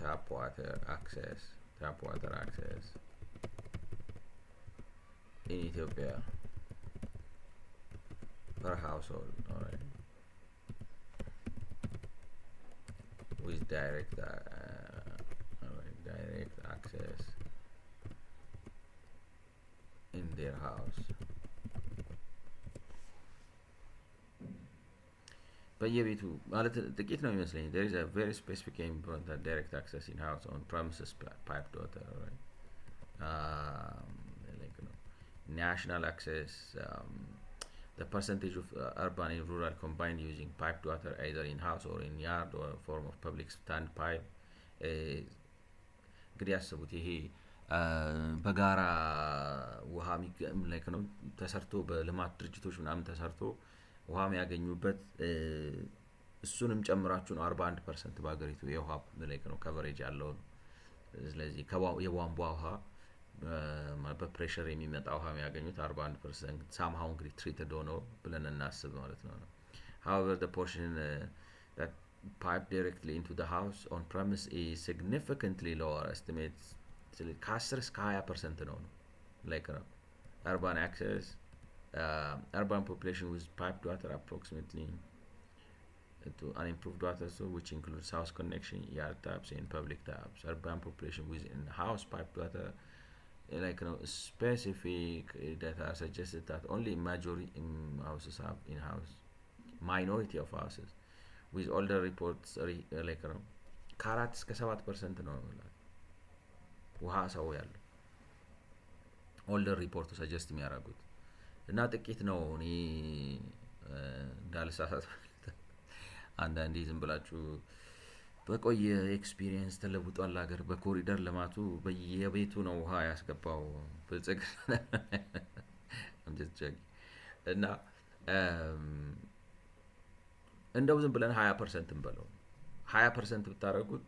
tap water access in Ethiopia per household, alright, with direct access in their house. በየቤቱ ማለት ጥቂት ነው የሚመስለኝ። there is a very specific important that direct access in house on premises piped water, right? like national access, the percentage of urban and rural combined using piped water either in house or in yard or form of public standpipe. እንግዲህ ያስቡት ይሄ በጋራ ውሃ ላይክ ነው ተሰርቶ በልማት ድርጅቶች ምናምን ተሰርቶ ውሃ የሚያገኙበት እሱንም ጨምራችሁ ነው 41% በአገሪቱ የውሃ ላይክ ነው ከቨሬጅ ያለው። ስለዚህ የቧንቧ ውሃ በፕሬሸር የሚመጣ ውሃ የሚያገኙት 41% somehow እንግዲህ treated ሆኖ ብለን እናስብ ማለት ነው። however the portion that pipe directly into the house on premise is significantly lower. Estimates ከ10 እስከ 20% ነው like urban access, urban population with piped water approximately to unimproved water, so which includes house connection, yard taps, and public taps. Urban population with in-house piped water, specific data suggested that only majority houses have in-house, minority of houses with older reports ከ4 እስከ 7% ነው ውሃ ሰው ያለው ኦልደር ሪፖርቱ ሰጀስት የሚያደርጉት እና ጥቂት ነው። እኔ እንዳልሳሳት አንዳንዴ ዝም ብላችሁ በቆየ ኤክስፒሪየንስ ተለውጧል ሀገር በኮሪደር ልማቱ በየቤቱ ነው ውሃ ያስገባው ብልጽግና እና እንደው ዝም ብለን 20% እንበለው 20% ብታረጉት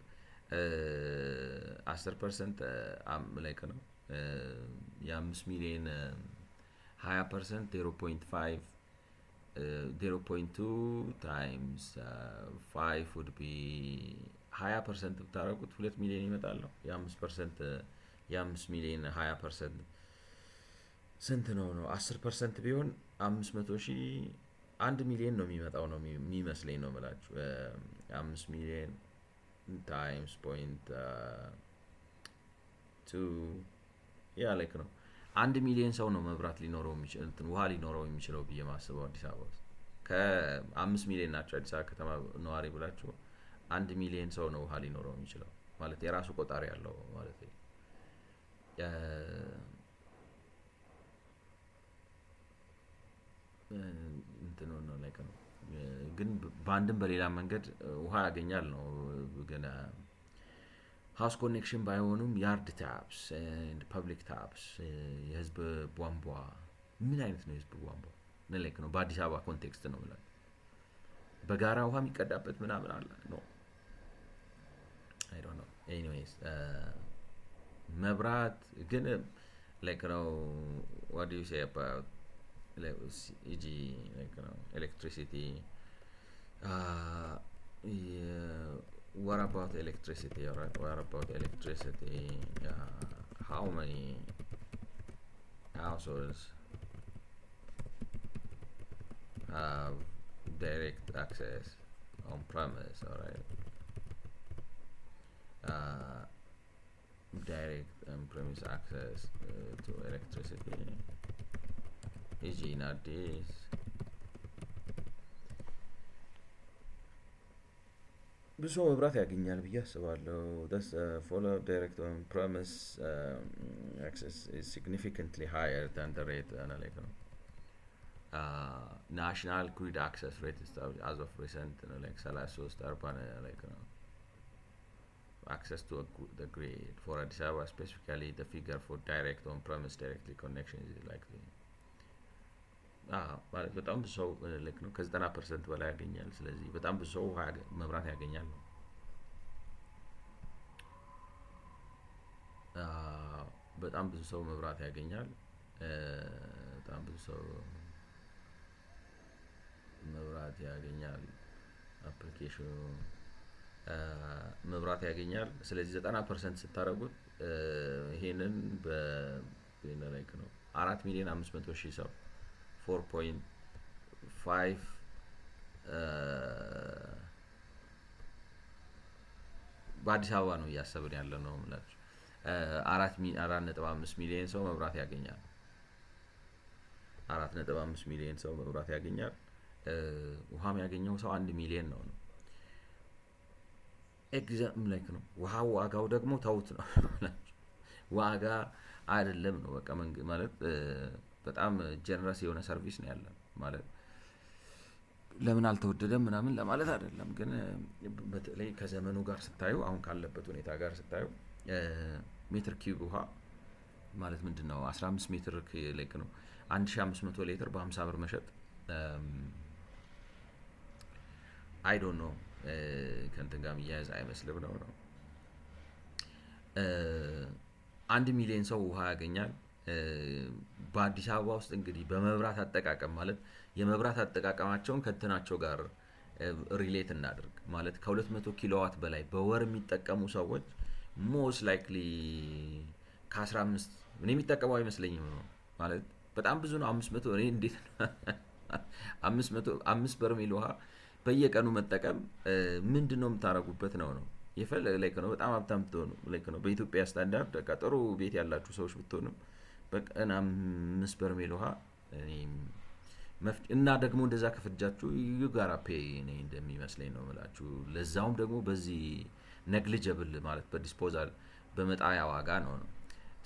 10% like ነው የ5 ሚሊዮን 20% 0.5 0.2 times 5 would be 20% ብታረጉት 2 ሚሊዮን ይመጣል ነው። የ5% የ5 ሚሊዮን 20% ስንት ነው? 10% ቢሆን 500,000 1 ሚሊዮን ነው የሚመጣው ነው የሚመስለኝ ነው የምላችሁ። 5 ሚሊዮን times 0.2 ያ like ነው 1 ሚሊዮን ሰው ነው መብራት ሊኖረው የሚችል ውሃ ሊኖረው የሚችለው ብዬ ማስበው አዲስ አበባ ውስጥ ከ5 ሚሊዮን ናቸው አዲስ አበባ ከተማ ነዋሪ ብላችሁ 1 ሚሊዮን ሰው ነው ውሃ ሊኖረው የሚችለው ማለት የራሱ ቆጣሪ ያለው ማለት ነው። እንትን ነው like ነው ግን በአንድም በሌላ መንገድ ውሃ ያገኛል ነው። ግን ሃውስ ኮኔክሽን ባይሆኑም ያርድ ታፕስ ኤንድ ፐብሊክ ታፕስ የህዝብ ቧንቧ ምን አይነት ነው የህዝብ ቧንቧ like ነው በአዲስ አበባ ኮንቴክስት ነው ማለት በጋራ ውሃ የሚቀዳበት ምናምን አለ ነው I don't know anyways መብራት ግን like ነው what do you say about e.g. like electricity yeah, what about electricity? All right, what about electricity? How many households have direct access on premise? All right, direct on premise access to electricity. E.g. not this. ብዙ መብራት ያገኛል ብዬ አስባለሁ። Thus, follow direct on premise access is significantly higher than the rate like national grid access rate is as of recent like 33 urban like access to the grid for Addis Ababa specifically the figure for direct on premise directly connection is likely ማለት በጣም ብዙ ሰው like ነው ከ90% በላይ ያገኛል። ስለዚህ በጣም ብዙ ሰው መብራት ያገኛል ነው። በጣም ብዙ ሰው መብራት ያገኛል። በጣም ብዙ ሰው መብራት ያገኛል። አፕሊኬሽኑ መብራት ያገኛል። ስለዚህ 90% ስታረጉት ይሄንን like ነው 4,500,000 ሰው 4.5 በአዲስ አበባ ነው እያሰብን ያለ ነው ማለት 4.5 ሚሊዮን ሰው መብራት ያገኛል። 4.5 ሚሊዮን ሰው መብራት ያገኛል። ውሃም ያገኘው ሰው 1 ሚሊዮን ነው። ኤግዛም like ነው ውሃው ዋጋው ደግሞ ተውት ነው ዋጋ አይደለም ነው በቃ ማለት በጣም ጀነረስ የሆነ ሰርቪስ ነው ያለው ማለት ለምን አልተወደደም ምናምን ለማለት አይደለም። ግን በተለይ ከዘመኑ ጋር ስታዩ አሁን ካለበት ሁኔታ ጋር ስታዩ ሜትር ኪዩብ ውሃ ማለት ምንድነው 15 ሜትር like ነው 1500 ሊትር በ50 ብር መሸጥ I don't know ከእንትን ጋር የሚያያዝ አይመስልም ነው። 1 ሚሊዮን ሰው ውሃ ያገኛል። በአዲስ አበባ ውስጥ እንግዲህ በመብራት አጠቃቀም ማለት የመብራት አጠቃቀማቸውን ከእንትናቸው ጋር ሪሌት እናድርግ ማለት ከ200 ኪሎዋት በላይ በወር የሚጠቀሙ ሰዎች ሞስት ላይክሊ ከ15 እኔ የሚጠቀመው አይመስለኝም ነው ማለት በጣም ብዙ ነው። 500 እኔ እንዴት 5 በርሜል ውሃ በየቀኑ መጠቀም ምንድን ነው የምታደርጉበት ነው የፈለገ ላይክ ነው። በጣም ሀብታም ብትሆኑ ላይክ ነው በኢትዮጵያ ስታንዳርድ በቃ ጥሩ ቤት ያላችሁ ሰዎች ብትሆንም በቀን 5 በርሜል ውሃ እና ደግሞ እንደዛ ከፈጃችሁ ዩጋራ ፔይ እኔ እንደሚመስለኝ ነው የምላችሁ። ለዛውም ደግሞ በዚህ ነግሊጀብል ማለት በዲስፖዛል በመጣያ ዋጋ ነው።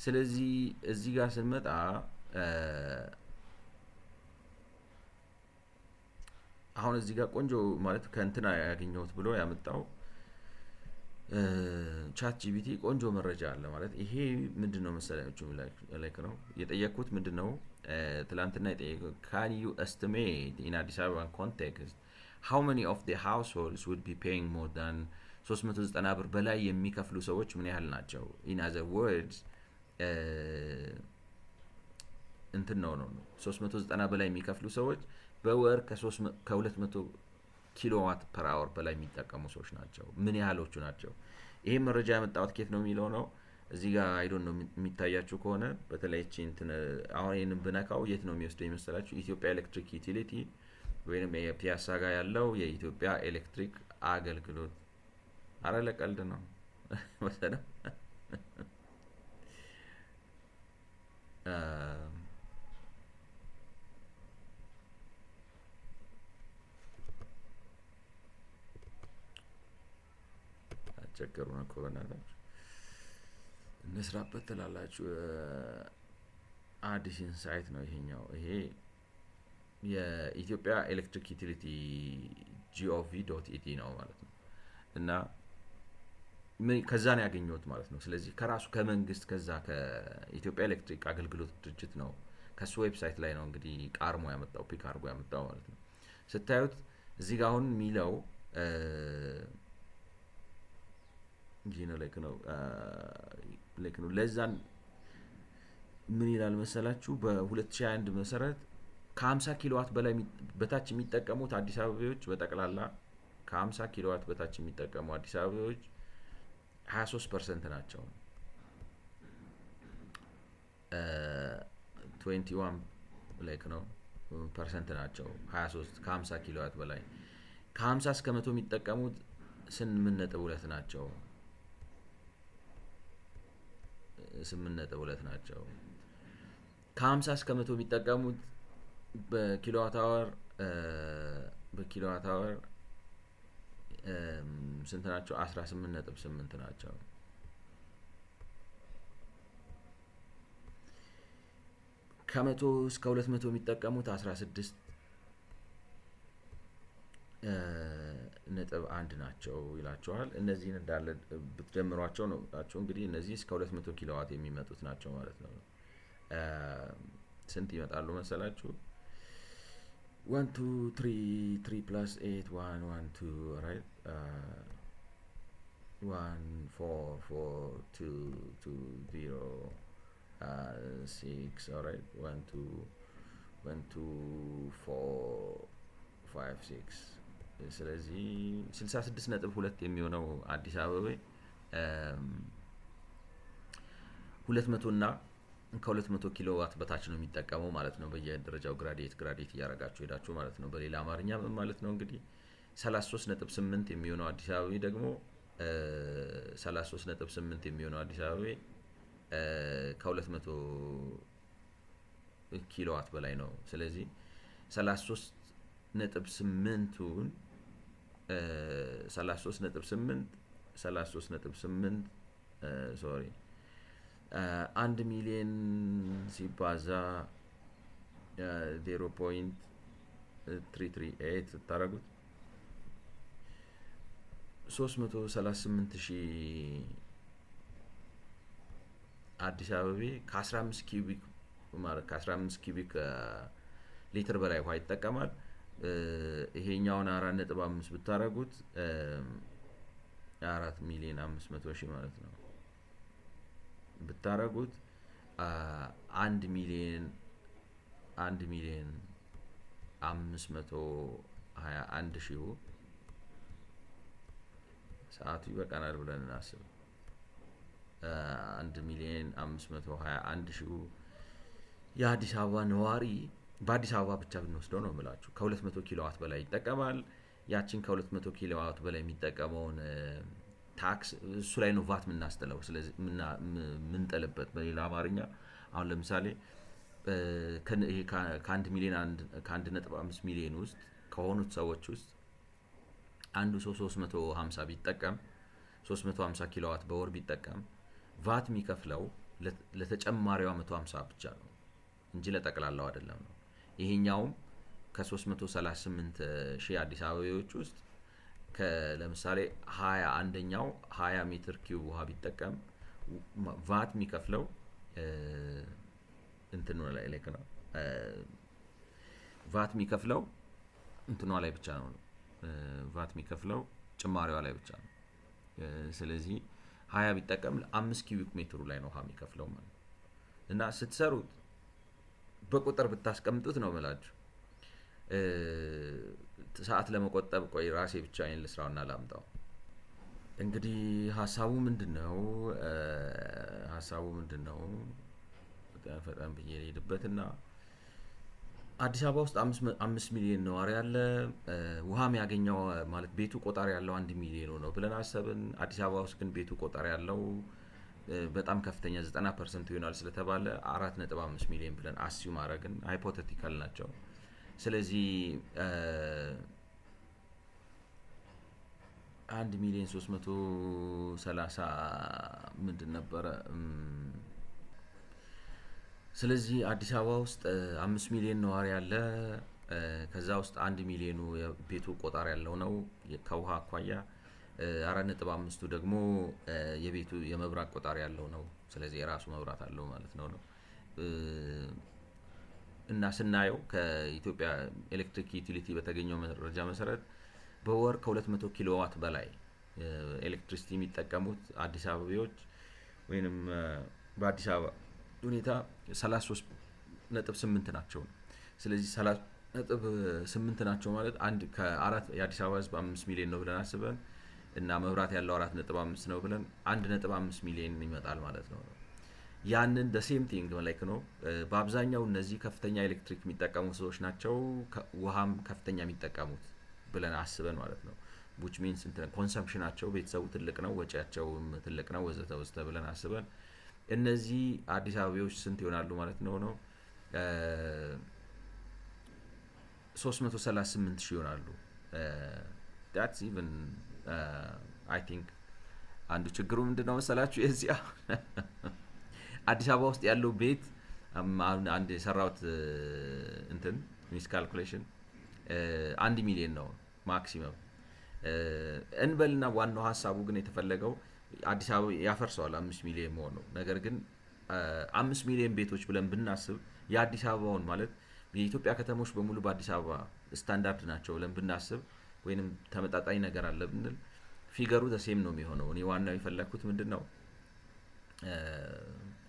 ስለዚህ እዚህ ጋር ስንመጣ አሁን እዚህ ጋር ቆንጆ ማለት ከእንትና ያገኘሁት ብሎ ያመጣው ቻት ጂፒቲ ቆንጆ መረጃ አለ ማለት ይሄ ምንድነው መሰላችሁ ላይክ ነው የጠየቅኩት ምንድነው ትላንትና የጠየቅኩት can you estimate in Addis Ababa context how many of the households would be paying more than 390 ብር በላይ የሚከፍሉ ሰዎች ምን ያህል ናቸው? in other words እንትን ነው 390 በላይ የሚከፍሉ ሰዎች በወር ከ200 ኪሎዋት ፐር አወር በላይ የሚጠቀሙ ሰዎች ናቸው። ምን ያህሎቹ ናቸው? ይሄ መረጃ ያመጣሁት ከየት ነው የሚለው ነው። እዚህ ጋር አይ ዶንት ኖ የሚታያችሁ ከሆነ በተለይ እንትን አሁን ይሄንን ብነካው የት ነው የሚወስደው ይመስላችሁ? ኢትዮጵያ ኤሌክትሪክ ዩቲሊቲ ወይንም የፒያሳ ጋር ያለው የኢትዮጵያ ኤሌክትሪክ አገልግሎት። አረ ለቀልድ ነው ወሰደው። ቸገሩ ነው ኮሮናላችሁ እንስራበት ትላላችሁ። አዲስ ኢንሳይት ነው ይሄኛው። ይሄ የኢትዮጵያ ኤሌክትሪክ ዩቲሊቲ gov.et ነው ማለት ነው። እና ከዛ ነው ያገኘሁት ማለት ነው። ስለዚህ ከራሱ ከመንግስት ከዛ ከኢትዮጵያ ኤሌክትሪክ አገልግሎት ድርጅት ነው ከሱ ዌብሳይት ላይ ነው እንግዲህ ቃርሞ ያመጣው ፒክ አድርጎ ያመጣው ማለት ነው። ስታዩት እዚህ ጋር አሁን የሚለው ጂና ላይክ ነው ለዛን ምን ይላል መሰላችሁ? በ2021 መሰረት ከ50 ኪሎዋት በላይ በታች የሚጠቀሙት አዲስ አበባዎች በጠቅላላ ከ50 ኪሎዋት በታች የሚጠቀሙ አዲስ አበባዎች 23% ናቸው። 21 ላይክ ነው ፐርሰንት ናቸው 23 ከ50 ኪሎዋት በላይ። ከ50 እስከ 100 የሚጠቀሙት 8.2 ናቸው 8.2 ናቸው። ከ50 እስከ 100 የሚጠቀሙት በኪሎዋት አወር ስንት ናቸው? 18.8 ናቸው። ከ100 እስከ 200 የሚጠቀሙት 16.1 ናቸው ይላቸዋል። እነዚህን እንዳለ ብትደምሯቸው ነው እንግዲህ እነዚህ እስከ 200 ኪሎዋት የሚመጡት ናቸው ማለት ነው። ስንት ይመጣሉ መሰላችሁ? 1 2 3 3 plus 8 1 1 2 right 1 4 4 2 2 0 6 alright 1 2 1 2 4 5 6 ስለዚህ 66.2 የሚሆነው አዲስ አበባ 200 እና ከ200 ኪሎዋት በታች ነው የሚጠቀመው ማለት ነው። በየደረጃው ግራዲየት እያደረጋችሁ ሄዳችሁ ማለት ነው። በሌላ አማርኛ ምን ማለት ነው እንግዲህ 33.8 የሚሆነው አዲስ አበባ ደግሞ 33.8 የሚሆነው አዲስ አበባ ከ200 ኪሎዋት በላይ ነው። ስለዚህ 33.8ቱን 33.8 ሶሪ 1 ሚሊዮን ሲባዛ 0.338 ስታደርጉት 338,000 አዲስ አበባ ከ15 ኪዩቢክ ማለት ከ15 ኪዩቢክ ሊትር በላይ ውሃ ይጠቀማል። ይሄኛውን 4.5 ብታረጉት 4,500,000 ማለት ነው ብታረጉት 1,521,000 ሰዓቱ ይበቃናል ብለን እናስብ። 1,521,000 የአዲስ አበባ ነዋሪ በአዲስ አበባ ብቻ ብንወስደው ነው የምላችሁ ከ200 ኪሎዋት በላይ ይጠቀማል። ያችን ከ200 ኪሎዋት በላይ የሚጠቀመውን ታክስ እሱ ላይ ነው ቫት የምናስጥለው። ስለዚህ የምንጥልበት በሌላ አማርኛ አሁን ለምሳሌ ከ1.5 ሚሊዮን ውስጥ ከሆኑት ሰዎች ውስጥ አንዱ ሰው 350 ቢጠቀም 350 ኪሎዋት በወር ቢጠቀም ቫት የሚከፍለው ለተጨማሪዋ 150 ብቻ ነው እንጂ ለጠቅላላው አይደለም ነው። ይሄኛውም ከ338 ሺህ አዲስ አበባዎች ውስጥ ለምሳሌ 21ኛው 20 ሜትር ኪዩብ ውሃ ቢጠቀም ቫት የሚከፍለው እንትኑ ላይ ነው። ቫት የሚከፍለው እንትኗ ላይ ብቻ ነው። ቫት የሚከፍለው ጭማሪዋ ላይ ብቻ ነው። ስለዚህ 20 ቢጠቀም 5 ኪዩቢክ ሜትሩ ላይ ነው ውሃ የሚከፍለው ማለት ነው። እና ስትሰሩት በቁጥር ብታስቀምጡት ነው የምላችሁ። ሰዓት ለመቆጠብ ቆይ ራሴ ብቻ አይን ልስራውና ላምጣው። እንግዲህ ሀሳቡ ምንድነው? ፈጠን ብዬ ልሄድበትና አዲስ አበባ ውስጥ 5 ሚሊዮን ነዋሪ አለ። ውሃ የሚያገኘው ማለት ቤቱ ቆጣሪ ያለው 1 ሚሊዮን ነው ብለን አሰብን። አዲስ አበባ ውስጥ ግን ቤቱ ቆጣሪ ያለው በጣም ከፍተኛ 90% ይሆናል ስለተባለ 4.5 ሚሊዮን ብለን አስዩም አደረግን። ሃይፖቴቲካል ናቸው። ስለዚህ 1,330,000 ምንድን ነበረ? ስለዚህ አዲስ አበባ ውስጥ 5 ሚሊዮን ነዋሪ አለ። ከዛ ውስጥ 1 ሚሊዮኑ የቤቱ ቆጣሪ ያለው ነው ከውሃ አኳያ፣ 4.5ቱ ደግሞ የቤቱ የመብራት ቆጣሪ ያለው ነው። ስለዚህ የራሱ መብራት አለው ማለት ነው። እና ስናየው ከኢትዮጵያ ኤሌክትሪክ ዩቲሊቲ በተገኘው መረጃ መሰረት በወር ከ200 ኪሎዋት በላይ ኤሌክትሪሲቲ የሚጠቀሙት አዲስ አበባዎች ወይንም በአዲስ አበባ ሁኔታ 33.8 ናቸው። ስለዚህ 30.8 ናቸው ማለት ከአራት የአዲስ አበባ ህዝብ 5 ሚሊዮን ነው ብለን አስበን እና መብራት ያለው 4.5 ነው ብለን 1.5 ሚሊዮን ይመጣል ማለት ነው። ያንን the same thing like ነው። በአብዛኛው እነዚህ ከፍተኛ ኤሌክትሪክ የሚጠቀሙ ሰዎች ናቸው ውሃም ከፍተኛ የሚጠቀሙት ብለን አስበን ማለት ነው። which means ኮንሰምፕሽናቸው ቤተሰቡ ትልቅ ነው፣ ወጪያቸውም ትልቅ ነው ወዘተ ወዘተ ብለን አስበን እነዚህ አዲስ አበባዎች ስንት ይሆናሉ ማለት ነው 338,000 ይሆናሉ። that's even I think አንዱ ችግሩ ምንድነው መሰላችሁ? የዚህ አዲስ አበባ ውስጥ ያለው ቤት አንድ የሰራውት ሚስ ካልኩሌሽን 1 ሚሊዮን ነው ማክሲመም እንበልና ዋናው ሀሳቡ ግን የተፈለገው አዲስ አበባ ያፈርሰዋል 5 ሚሊዮን መሆን ነው። ነገር ግን 5 ሚሊዮን ቤቶች ብለን ብናስብ የአዲስ አበባውን ማለት የኢትዮጵያ ከተሞች በሙሉ በአዲስ አበባ ስታንዳርድ ናቸው ብለን ብናስብ ወይንም ተመጣጣኝ ነገር አለ ብንል ፊገሩ ዘሴም ነው የሚሆነው። እኔ ዋናው የፈለኩት ምንድነው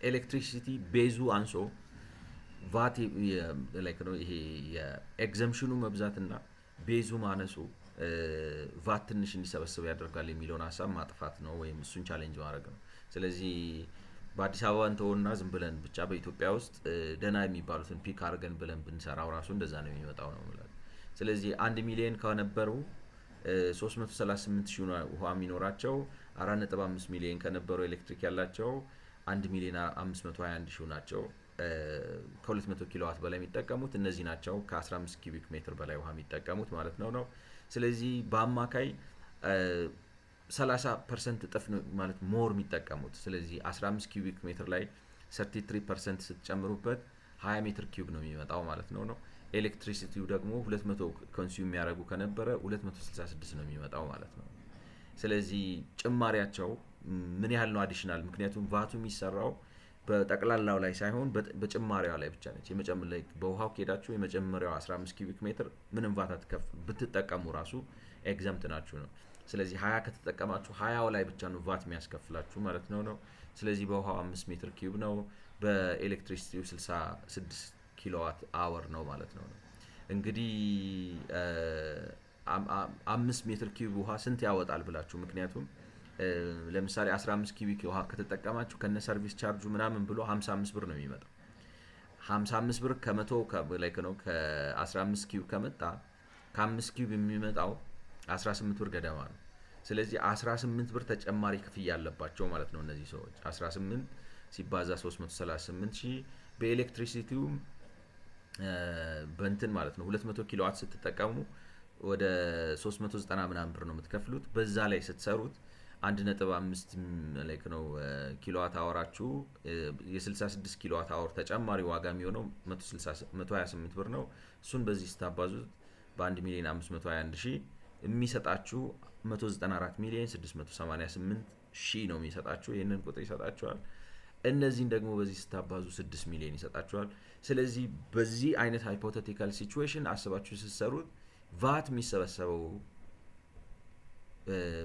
ኤሌክትሪሲቲ ቤዙ አንሶ ቫት ላይክ ነው ይሄ የኤግዘምፕሽኑ መብዛትና ቤዙ ማነሱ ቫት ትንሽ እንዲሰበስብ ያደርጋል የሚለውን ሀሳብ ማጥፋት ነው ወይም እሱን ቻሌንጅ ማድረግ ነው። ስለዚህ በአዲስ አበባ እንተውና ዝም ብለን ብቻ በኢትዮጵያ ውስጥ ደና የሚባሉትን ፒክ አድርገን ብለን ብንሰራው ራሱ እንደዛ ነው የሚመጣው ነው ማለት። ስለዚህ 1 ሚሊዮን ከነበሩ 338,000 ውሃ የሚኖራቸው 4.5 ሚሊዮን ከነበሩ ኤሌክትሪክ ያላቸው 1,521,000 ናቸው። ከ200 ኪሎዋት በላይ የሚጠቀሙት እነዚህ ናቸው። ከ15 ኪዩቢክ ሜትር በላይ ውሃ የሚጠቀሙት ማለት ነው። ስለዚህ በአማካይ 30% እጥፍ ማለት ሞር የሚጠቀሙት። ስለዚህ 15 ኪዩቢክ ሜትር ላይ 33% ስትጨምሩበት 20 ሜትር ኪዩብ ነው የሚመጣው ማለት ነው። ኤሌክትሪሲቲው ደግሞ 200 ኮንሱም የሚያደርጉ ከነበረ 266 ነው የሚመጣው ማለት ነው። ስለዚህ ጭማሪያቸው ምን ያህል ነው አዲሽናል? ምክንያቱም ቫቱ የሚሰራው በጠቅላላው ላይ ሳይሆን በጭማሪያው ላይ ብቻ ነች። የመጨመሪያ በውሃው ከሄዳችሁ የመጨመሪያው 15 ኪዩቢክ ሜትር ምንም ቫት አትከፍሉ ብትጠቀሙ ራሱ ኤግዘምፕት ናችሁ ነው። ስለዚህ 20 ከተጠቀማችሁ 20ው ላይ ብቻ ነው ቫት የሚያስከፍላችሁ ማለት ነው። ስለዚህ በውሃው 5 ሜትር ኪዩብ ነው፣ በኤሌክትሪሲቲው 66 ኪሎዋት አወር ነው ማለት ነው። እንግዲህ 5 ሜትር ኪዩብ ውሃ ስንት ያወጣል ብላችሁ ምክንያቱም ለምሳሌ 15 ኪዩቢክ ውሃ ከተጠቀማችሁ ከነ ሰርቪስ ቻርጁ ምናምን ብሎ 55 ብር ነው የሚመጣው። 55 ብር ከመቶ ላይ ነው ከ15 ኪዩብ ከመጣ ከ5 ኪዩብ የሚመጣው 18 ብር ገደማ ነው። ስለዚህ 18 ብር ተጨማሪ ክፍያ አለባቸው ማለት ነው እነዚህ ሰዎች። 18 ሲባዛ 338 ሺህ በኤሌክትሪሲቲው በእንትን ማለት ነው 200 ኪሎዋት ስትጠቀሙ ወደ 390 ምናምን ብር ነው የምትከፍሉት። በዛ ላይ ስትሰሩት 1.5 ላይክ ነው ኪሎዋት አወራችሁ የ66 ኪሎዋት አወር ተጨማሪ ዋጋ የሚሆነው 128 ብር ነው። እሱን በዚህ ስታባዙት በ1 ሚሊዮን 521 ሺህ የሚሰጣችሁ 194 ሚሊዮን 688 ሺህ ነው የሚሰጣችሁ። ይህንን ቁጥር ይሰጣችኋል። እነዚህን ደግሞ በዚህ ስታባዙ 6 ሚሊዮን ይሰጣችኋል። ስለዚህ በዚህ አይነት ሃይፖቴቲካል ሲቹዌሽን አስባችሁ ስትሰሩት ቫት የሚሰበሰበው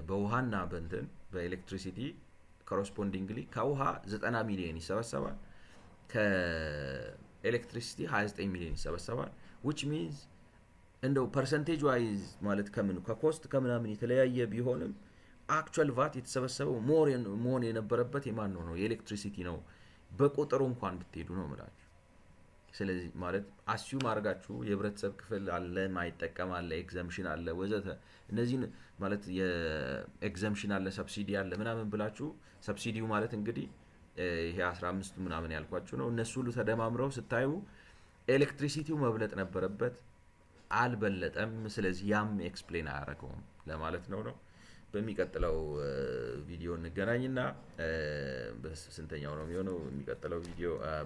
በውሃና በእንትን በኤሌክትሪሲቲ ኮረስፖንዲንግሊ ከውሃ 90 ሚሊዮን ይሰበሰባል፣ ከኤሌክትሪሲቲ 29 ሚሊዮን ይሰበሰባል። which means እንደው ፐርሰንቴጅ ዋይዝ ማለት ከምን ከኮስት ከምናምን የተለያየ ቢሆንም አክቹዋል ቫት የተሰበሰበው ሞር የነበረበት የማን ነው? የኤሌክትሪሲቲ ነው። በቁጥሩ እንኳን ብትሄዱ ነው የምላችሁ። ስለዚህ ማለት አስዩም አድርጋችሁ የህብረተሰብ ክፍል አለ፣ ማይጠቀም አለ፣ ኤግዘምሽን አለ ወዘተ እነዚህን ማለት የኤግዘምሽን አለ፣ ሰብሲዲ አለ ምናምን ብላችሁ ሰብሲዲው ማለት እንግዲህ ይሄ 15 ምናምን ያልኳችሁ ነው። እነሱ ሁሉ ተደማምረው ስታዩ ኤሌክትሪሲቲው መብለጥ ነበረበት፣ አልበለጠም። ስለዚህ ያም ኤክስፕሌን አያደርገውም ለማለት ነው። በሚቀጥለው ቪዲዮ እንገናኝና በስንተኛው ነው የሚሆነው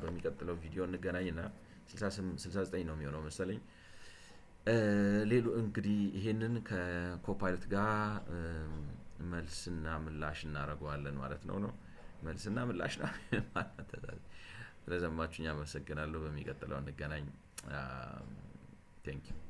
በሚቀጥለው ቪዲዮ እንገናኝና 69 ነው የሚሆነው መሰለኝ። ሌሎ እንግዲህ ይሄንን ከኮፓይለት ጋር መልስና ምላሽ እናደርገዋለን ማለት ነው። መልስና ምላሽ ነው ማለት ነው። ስለሰማችሁኝ አመሰግናለሁ። በሚቀጥለው እንገናኝ። ቴንክ ዩ